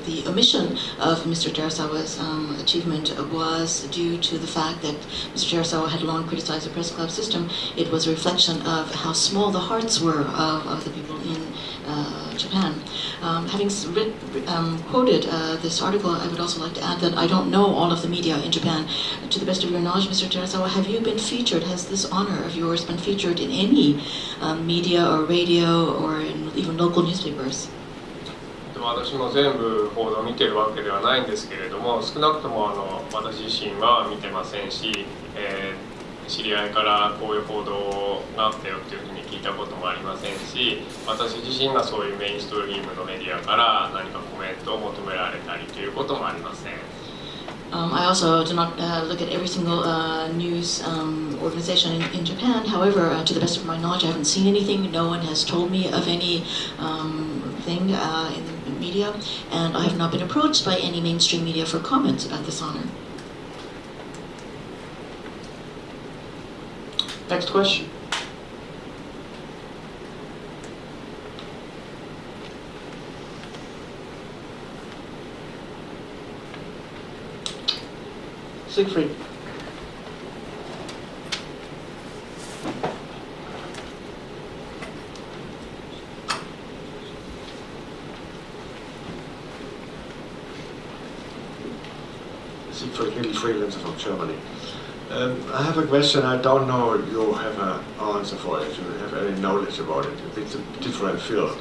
the omission of Mr. Terasawa's achievement was due to the fact that Mr. Terasawa had long criticized the press club system, it was a reflection of how small the hearts were of the people in Japan. Having quoted this article, I would also like to add that I don't know all of the media in Japan. To the best of your knowledge, Mr. Terasawa, have you been featured? Has this honor of yours been featured in any media or radio or in even local newspapers? 私も全部報道を見てるわけではないんですけれども、少なくとも私自身は見てませんし、知り合いからこういう報道があったよっていうふうに聞いたこともありませんし、私自身がそういうメインストリームのメディアから何かコメントを求められたりということもありません。I also do not look at every single news organization in Japan. However, to the best of my knowledge, I haven't seen anything. No one has told me of any thing in the media, and I have not been approached by any mainstream media for comments about this honor. Next question. Siegfried. Siegfried, freelancer from Germany. I have a question. I don't know you have an answer for it. You have any knowledge about it? It's a different field.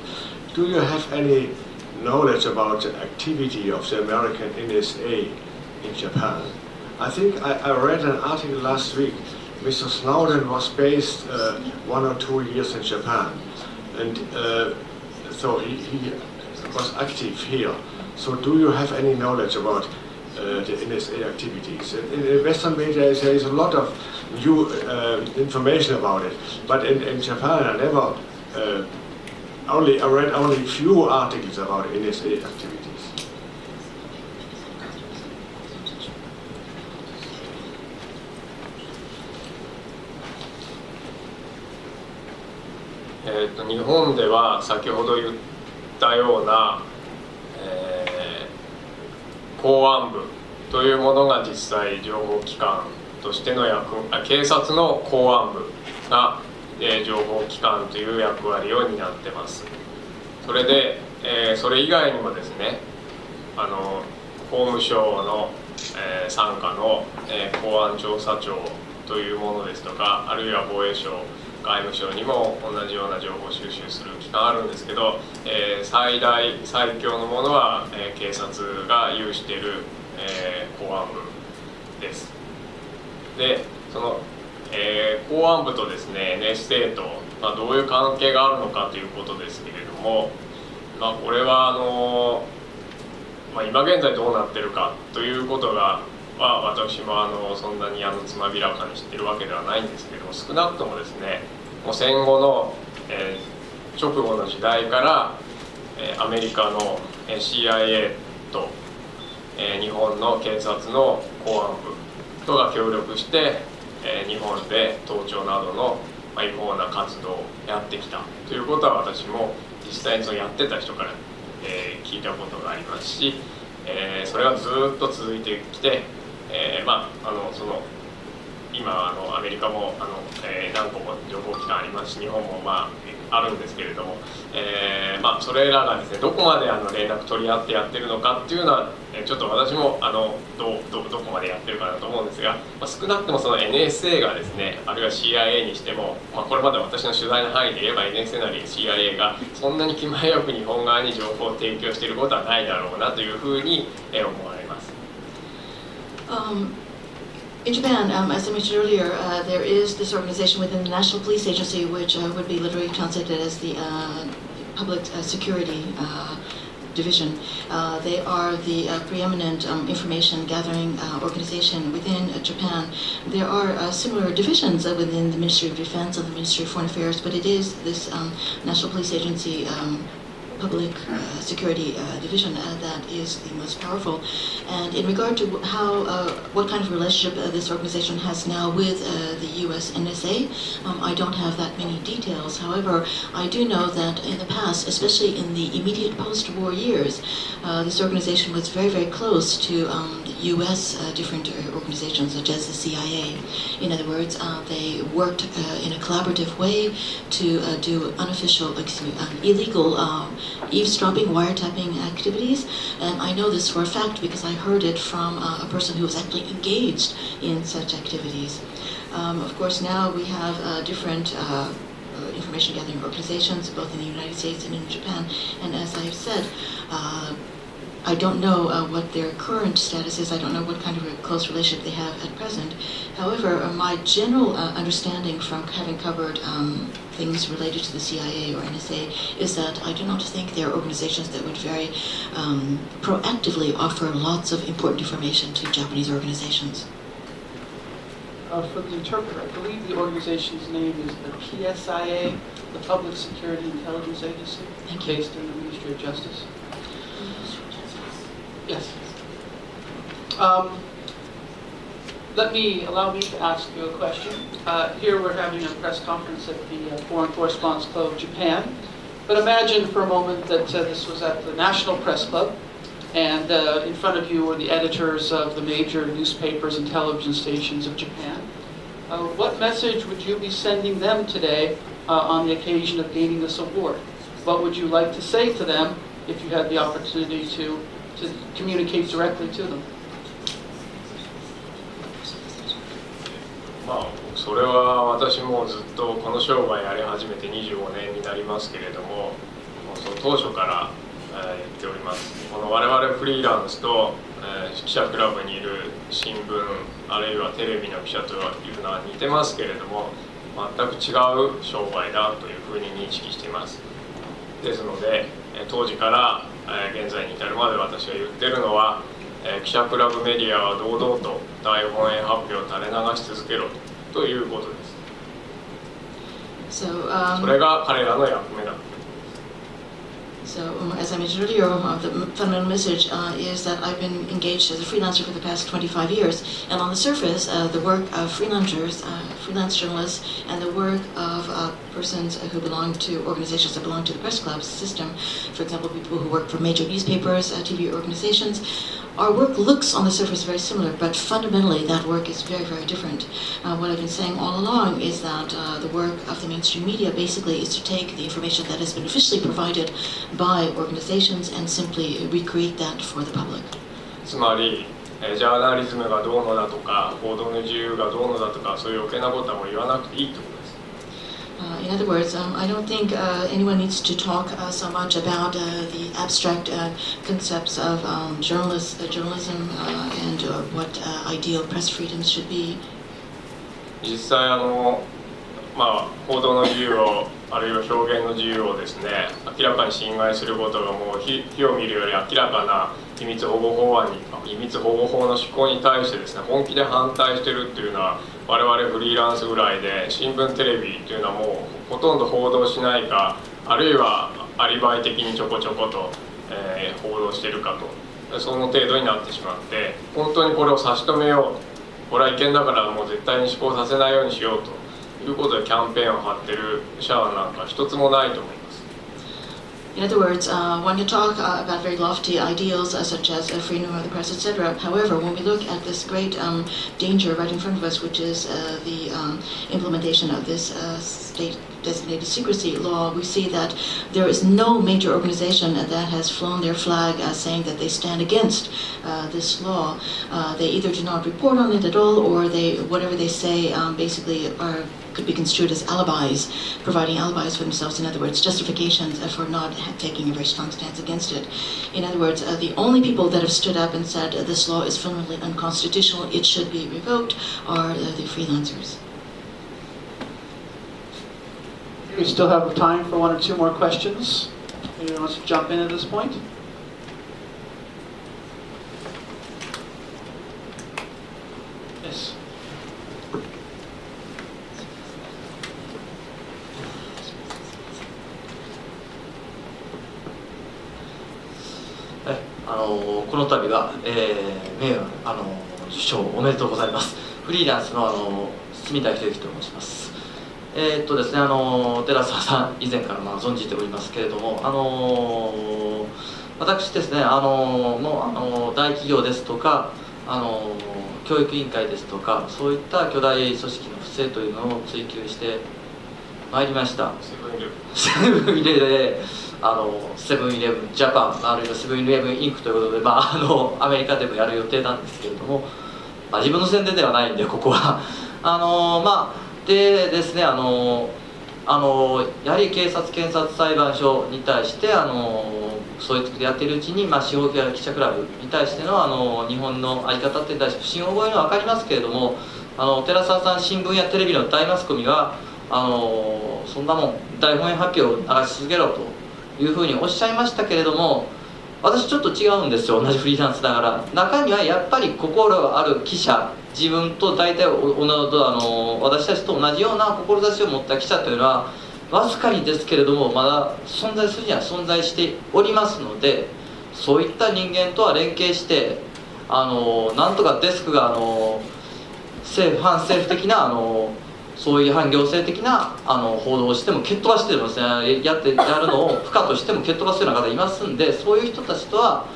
Do you have any knowledge about the activity of the American NSA in Japan? I think I read an article last week. Mr. Snowden was based 1 or 2 years in Japan, and so he was active here. So do you have any knowledge about the NSA activities? In the Western media there is a lot of new information about it, but in Japan I never I read only few articles about NSA activities. 日本では先ほど言ったような、公安部というものが実際情報機関としての警察の公安部が、情報機関という役割を担ってます。それで、それ以外にもですね、法務省の、傘下の、公安調査庁というものですとか、あるいは防衛省、外務省にも同じような情報収集する機関あるんですけど、最強のものは、警察が有している、公安部です。で、その、公安部とですね NSA と、どういう関係があるのかということですけれども、これは今現在どうなってるかということが私もそんなにつまびらかに知ってるわけではないんですけども、少なくともですね、もう戦後の、直後の時代から、アメリカの CIA と、日本の警察の公安部とが協力して、日本で盗聴などの違法な活動をやってきたということは私も実際にそのやってた人から、聞いたことがありますし、それがずっと続いてきて、その今アメリカも何個も情報機関ありますし、日本もあるんですけれども、それらがですねどこまで連絡取り合ってやってるのかっていうのはちょっと私もどこまでやってるかなと思うんですが、少なくともその NSA がですね、あるいは CIA にしても、これまで私の取材の範囲で言えば NSA なり CIA がそんなに気前よく日本側に情報を提供していることはないだろうなというふうに思われます。In Japan, as I mentioned earlier, there is this organization within the National Police Agency, which would be literally translated as the Public Security Division. They are the preeminent information gathering organization within Japan. There are similar divisions within the Ministry of Defense and the Ministry of Foreign Affairs, but it is this National Police Agency Public Security Division that is the most powerful. And in regard to what kind of relationship this organization has now with the US NSA, I don't have that many details. However, I do know that in the past, especially in the immediate post-war years, this organization was very, very close to US different organizations such as the CIA. In other words, they worked in a collaborative way to do unofficial, illegal eavesdropping, wiretapping activities, and I know this for a fact because I heard it from a person who was actually engaged in such activities. Of course, now we have different information gathering organizations, both in the United States and in Japan, and as I've said, I don't know what their current status is. I don't know what kind of a close relationship they have at present. However, my general understanding from having covered things related to the CIA or NSA is that I do not think they are organizations that would very proactively offer lots of important information to Japanese organizations. For the interpreter, I believe the organization's name is the PSIA, the Public Security Intelligence Agency, based in the Ministry of Justice. Yes. Allow me to ask you a question. Here we're having a press conference at the Foreign Correspondents Club of Japan. But imagine for a moment that this was at the National Press Club, and in front of you were the editors of the major newspapers and television stations of Japan. What message would you be sending them today on the occasion of gaining this award? What would you like to say to them if you had the opportunity to communicate directly to them? それは私もずっとこの商売やり始めて25年になりますけれども、その当初から言っております。この我々フリーランスと記者クラブにいる新聞あるいはテレビの記者というのは似てますけれども、全く違う商売だというふうに認識しています。ですので当時から現在に至るまで私が言ってるのは、記者クラブメディアは堂々と大本営発表を垂れ流し続けろということです。それが彼らの役目だ。So, as I mentioned earlier, the fundamental message is that I've been engaged as a freelancer for the past 25 years, and on the surface, the work of freelancers, freelance journalists, and the work of persons who belong to organizations that belong to the press club system, for example, people who work for major newspapers, TV organizations, our work looks on the surface very similar, but fundamentally that work is very, very different. What I've been saying all along is that the work of the mainstream media basically is to take the information that has been officially provided by organizations and simply recreate that for the public. つまり、ジャーナリズムがどうのだとか、報道の自由がどうのだとか、そういう余計なことはもう言わなくていいってことです。In other words, I don't think anyone needs to talk so much about the abstract concepts of journalism and what ideal press freedoms should be. 実際報道の自由をあるいは表現の自由をですね、明らかに侵害することがもう火を見るより明らかな秘密保護法の施行に対してですね、本気で反対しているっていうのは我々フリーランスぐらいで、新聞テレビっていうのはもうほとんど報道しないか、あるいはアリバイ的にちょこちょこと、報道しているかその程度になってしまって、本当にこれを差し止めよう、これは違憲だからもう絶対に施行させないようにしようということでキャンペーンを張ってる社なんか一つもないと思います。In other words, when you talk about very lofty ideals such as freedom of the press, etc., however, when we look at this great danger right in front of us, which is the implementation of this state-designated secrecy law, we see that there is no major organization that has flown their flag saying that they stand against this law. They either do not report on it at all, or whatever they say basically could be construed as alibis, providing alibis for themselves. In other words, justifications for not taking a very strong stance against it. In other words, the only people that have stood up and said this law is fundamentally unconstitutional, it should be revoked, are the freelancers. We still have time for one or two more questions. Anyone wants to jump in at this point? Yes. Hey. この度は、名誉受賞おめでとうございます。フリーランスの住田秀樹と申します。ですね、寺澤さん以前から存じておりますけれども、私ですね、大企業ですとか教育委員会ですとか、そういった巨大組織の不正というのを追及してまいりました。セブンイレブンセブンイレブンジャパン、あるいはセブンイレブンインクということで、アメリカでもやる予定なんですけれども、自分の宣伝ではないんで、ここはでですね、やはり警察検察裁判所に対してそういうことでやっているうちに、司法記者クラブに対しての日本の在り方って対して不信を覚えるのは分かりますけれども、寺澤さん、新聞やテレビの大マスコミはそんなもん大本営発表を流し続けろというふうにおっしゃいましたけれども、私ちょっと違うんですよ。同じフリーランスだから、中にはやっぱり心ある記者、自分と大体私たちと同じような志を持った記者というのはわずかにですけれどもまだ存在するには存在しておりますので、そういった人間とは連携してなんとかデスクが反政府的なそういう反行政的な報道をしても蹴っ飛ばしてですね、やるのを不可としても蹴っ飛ばすような方いますんで、そういう人たちとは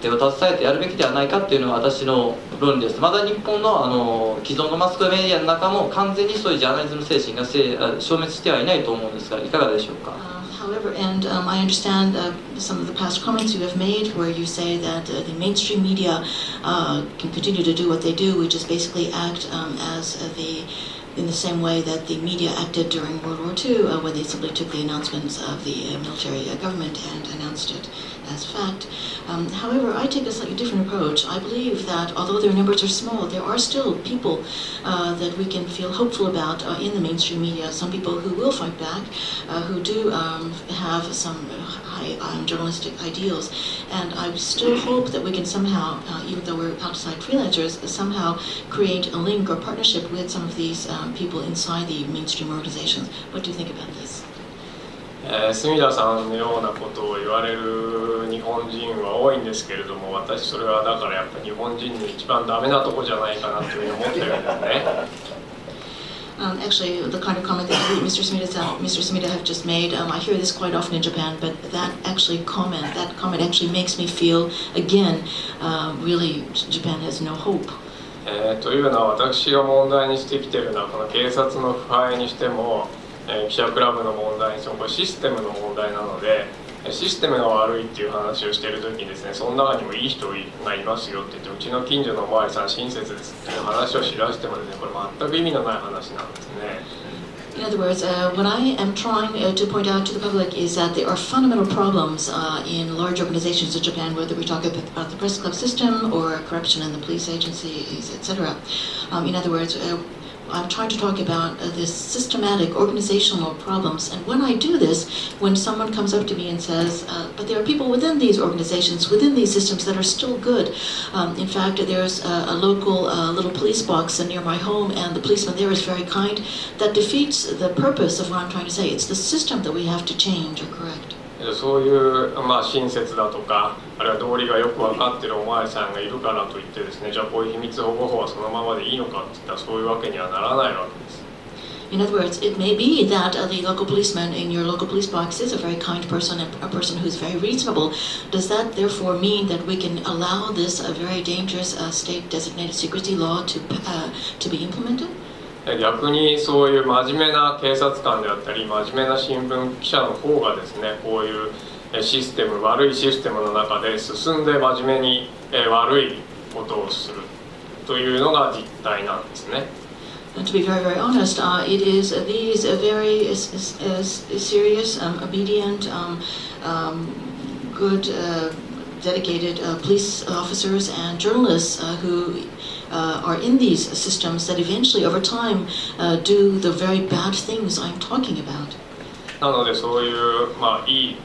手を携えてやるべきではないかっていうのが私の論理です。まだ日本の既存のマスコミメディアの中も完全にそういうジャーナリズム精神が消滅してはいないと思うんですが、いかがでしょうか。However, and I understand some of the past comments you have made where you say that the mainstream media can continue to do what they do. We just basically act in the same way that the media acted during World War II when they simply took the announcements of the military government and announced it as fact. However, I take a slightly different approach. I believe that although their numbers are small, there are still people that we can feel hopeful about in the mainstream media. Some people who will fight back, who do have some high journalistic ideals. And I still hope that we can somehow, even though we're outside freelancers, somehow create a link or partnership with some of these people inside the mainstream organizations. What do you think about this? 住田さんのようなことを言われる日本人は多いんですけれども、私それはだからやっぱり日本人の一番ダメなとこじゃないかなというふうに思ってるんですね。Actually, the kind of comment that Mr. Sumida have just made, I hear this quite often in Japan, but that comment actually makes me feel, again, really Japan has no hope. というのは私が問題にしてきているのはこの警察の腐敗にしても記者クラブの問題にしてもこれシステムの問題なので、システムが悪いっていう話をしている時にですね、その中にもいい人がいますよって言って、うちの近所のおまわりさん親切ですっていう話をしだしてもですね、これ全く意味のない話なんですね。In other words, what I am trying to point out to the public is that there are fundamental problems in large organizations in Japan, whether we talk about the press club system or corruption in the police agencies, etc. In other words, I'm trying to talk about this systematic organizational problems. And when I do this, when someone comes up to me and says, but there are people within these organizations, within these systems that are still good. In fact, there's a local little police box near my home and the policeman there is very kind. That defeats the purpose of what I'm trying to say. It's the system that we have to change or correct. そういう、親切だとか、あるいは道理がよく分かってるお巡りさんがいるからといってですね、じゃあこういう秘密保護法はそのままでいいのかっていったらそういうわけにはならないわけです。In other words, it may be that the local policeman in your local police box is a very kind person and a person who's very reasonable. Does that therefore mean that we can allow this very dangerous state-designated secrecy law to be implemented? 逆にそういう真面目な警察官であったり真面目な新聞記者の方がですね、こういうシステム、悪いシステムの中で進んで真面目に悪いことをするというのが実態なんですね。And to be very, very honest, it is these very serious, obedient, good, dedicated police officers and journalists who are in these systems that eventually, over time, do the very bad things I'm talking about. なのでそういう、いい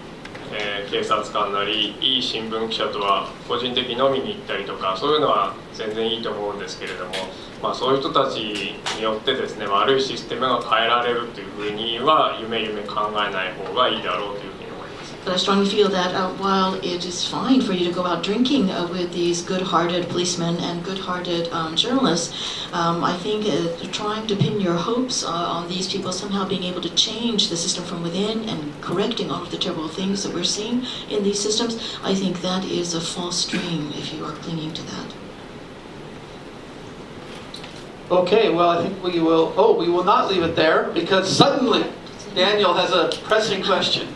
警察官なりいい新聞記者とは個人的に飲みに行ったりとかそういうのは全然いいと思うんですけれども、そういう人たちによってですね悪いシステムが変えられるというふうには夢考えない方がいいだろうというふうに思います。But I strongly feel that while it is fine for you to go out drinking with these good-hearted policemen and good-hearted journalists, I think trying to pin your hopes on these people somehow being able to change the system from within and correcting all of the terrible things that we're seeing in these systems, I think that is a false dream if you are clinging to that. Okay, well, I think we will not leave it there because suddenly Daniel has a pressing question.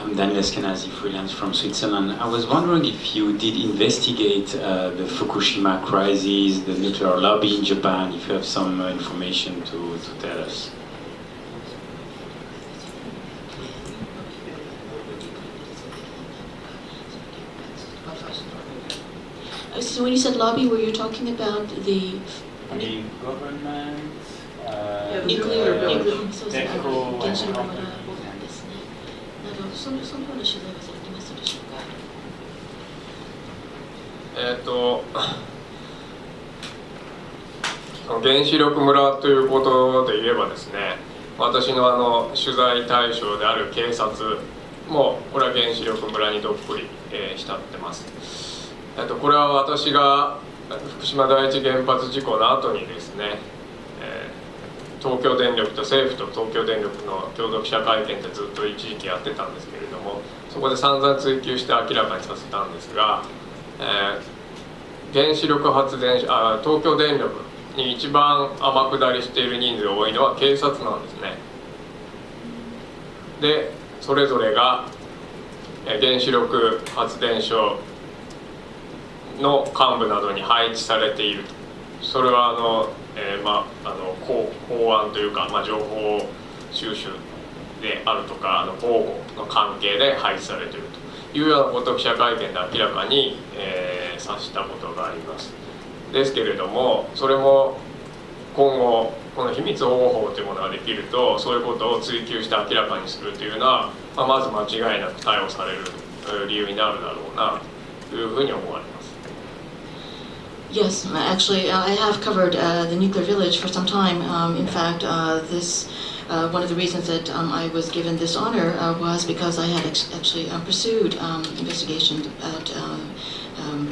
I'm Daniel Eskenazi, freelance from Switzerland. I was wondering if you did investigate the Fukushima crisis, the nuclear lobby in Japan, if you have some information to tell us. So when you said lobby, were you talking about the government, nuclear原子力村ということで言えばですね、私の取材対象である警察もこれは原子力村にどっぷり浸ってます。これは私が福島第一原発事故の後にですね、東京電力と政府と東京電力の共同記者会見ってずっと一時期やってたんですけれども、そこで散々追及して明らかにさせたんですが、原子力発電所東京電力に一番天下りしている人数が多いのは警察なんですね。でそれぞれが原子力発電所の幹部などに配置されていると。それは公安というか、情報収集であるとか防護の関係で配置されているというようなことを記者会見で明らかに、指したことがあります。ですけれどもそれも今後この秘密保護法というものができるとそういうことを追求して明らかにするというのは、まず間違いなく逮捕される理由になるだろうなというふうに思われます。Yes, actually, I have covered the nuclear village for some time. In fact, one of the reasons that I was given this honor was because I had actually pursued investigation at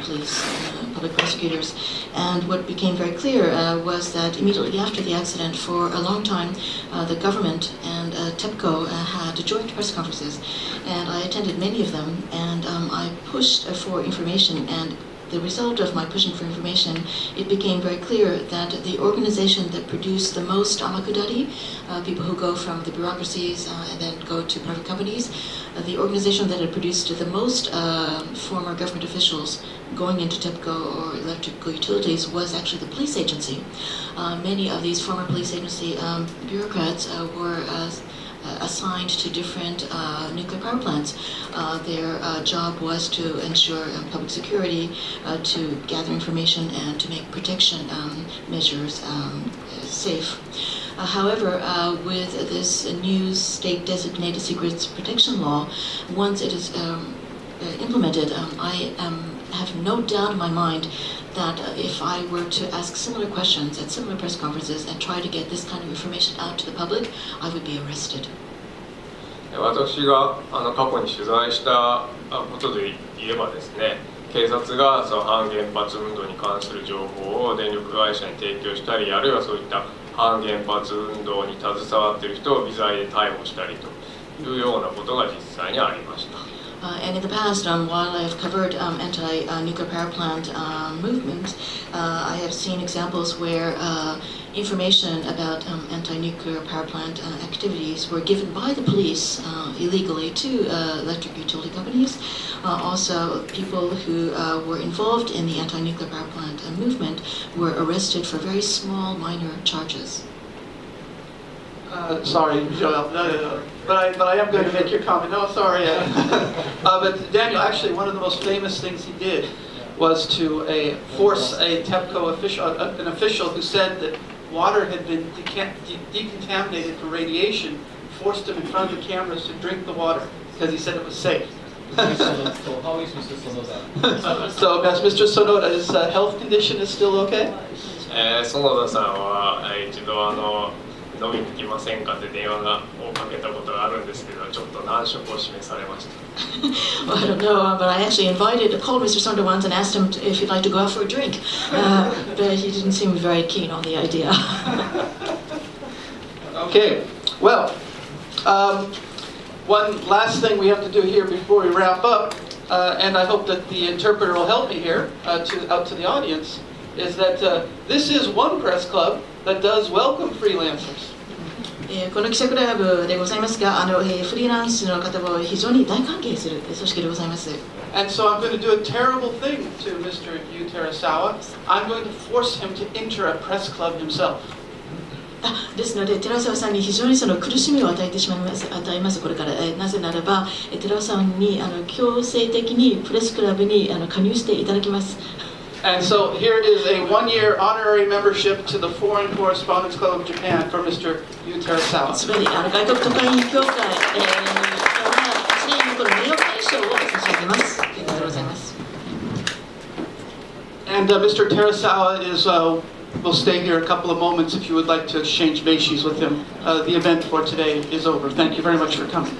police, public prosecutors. And what became very clear was that immediately after the accident, for a long time, the government and TEPCO had joint press conferences. And I attended many of them, and I pushed for information. And the result of my pushing for information, it became very clear that the organization that produced the most amakudari, people who go from the bureaucracies and then go to private companies, the organization that had produced the most former government officials going into TEPCO or electrical utilities was actually the police agency. Many of these former police agency bureaucrats were assigned to different nuclear power plants. Their job was to ensure public security, to gather information, and to make protection measures safe. However, with this new state-designated secrets protection law, once it is implemented, I have no doubt in my mind that if I were to ask similar questions at similar press conferences and try to get this kind of information out to the public, I would be arrested. 私が過去に取材したことで言えばですね、警察がその反原発運動に関する情報を電力会社に提供したり、あるいはそういった反原発運動に携わっている人を微罪で逮捕したりというようなことが実際にありました。And in the past, while I have covered anti-nuclear power plant movement, I have seen examples where information about anti-nuclear power plant activities were given by the police illegally to electric utility companies. Also, people who were involved in the anti-nuclear power plant movement were arrested for very small, minor charges. Sorry, Joel. No. But I am going to make your comment. No, sorry. But Daniel, actually, one of the most famous things he did was to force a TEPCO official, an official who said that water had been decontaminated for radiation, forced him in front of the cameras to drink the water because he said it was safe. So how is Mr. Sonoda? So, Mr. Sonoda, his health condition is still okay? 園田さんは一度飲みに来ませんかって電話をかけたことがあるんですけど、ちょっと難色を示されました。Well, I don't know, but I actually called Mr. Sonoda once and asked him if he'd like to go out for a drink. But he didn't seem very keen on the idea. Okay, well, one last thing we have to do here before we wrap up, and I hope that the interpreter will help me here out to the audience, is that this is one press club that does welcome freelancers. この記者クラブでございますが、フリーランスの方を非常に大歓迎する組織でございます。And so I'm going to do a terrible thing to Mr. Yu Terasawa. I'm going to force him to enter a press club himself. ですので、寺澤さんに非常に苦しみを与えます、これから。なぜならば、寺澤さんに強制的にプレスクラブに加入していただきます。And so here is a one-year honorary membership to the Foreign Correspondents Club of Japan for Mr. Yu Terasawa. つまり外国特派員協会から1年の名誉会賞を差し上げます。ありがとうございます。And Mr. Terasawa will stay here a couple of moments if you would like to exchange meishis with him. The event for today is over. Thank you very much for coming.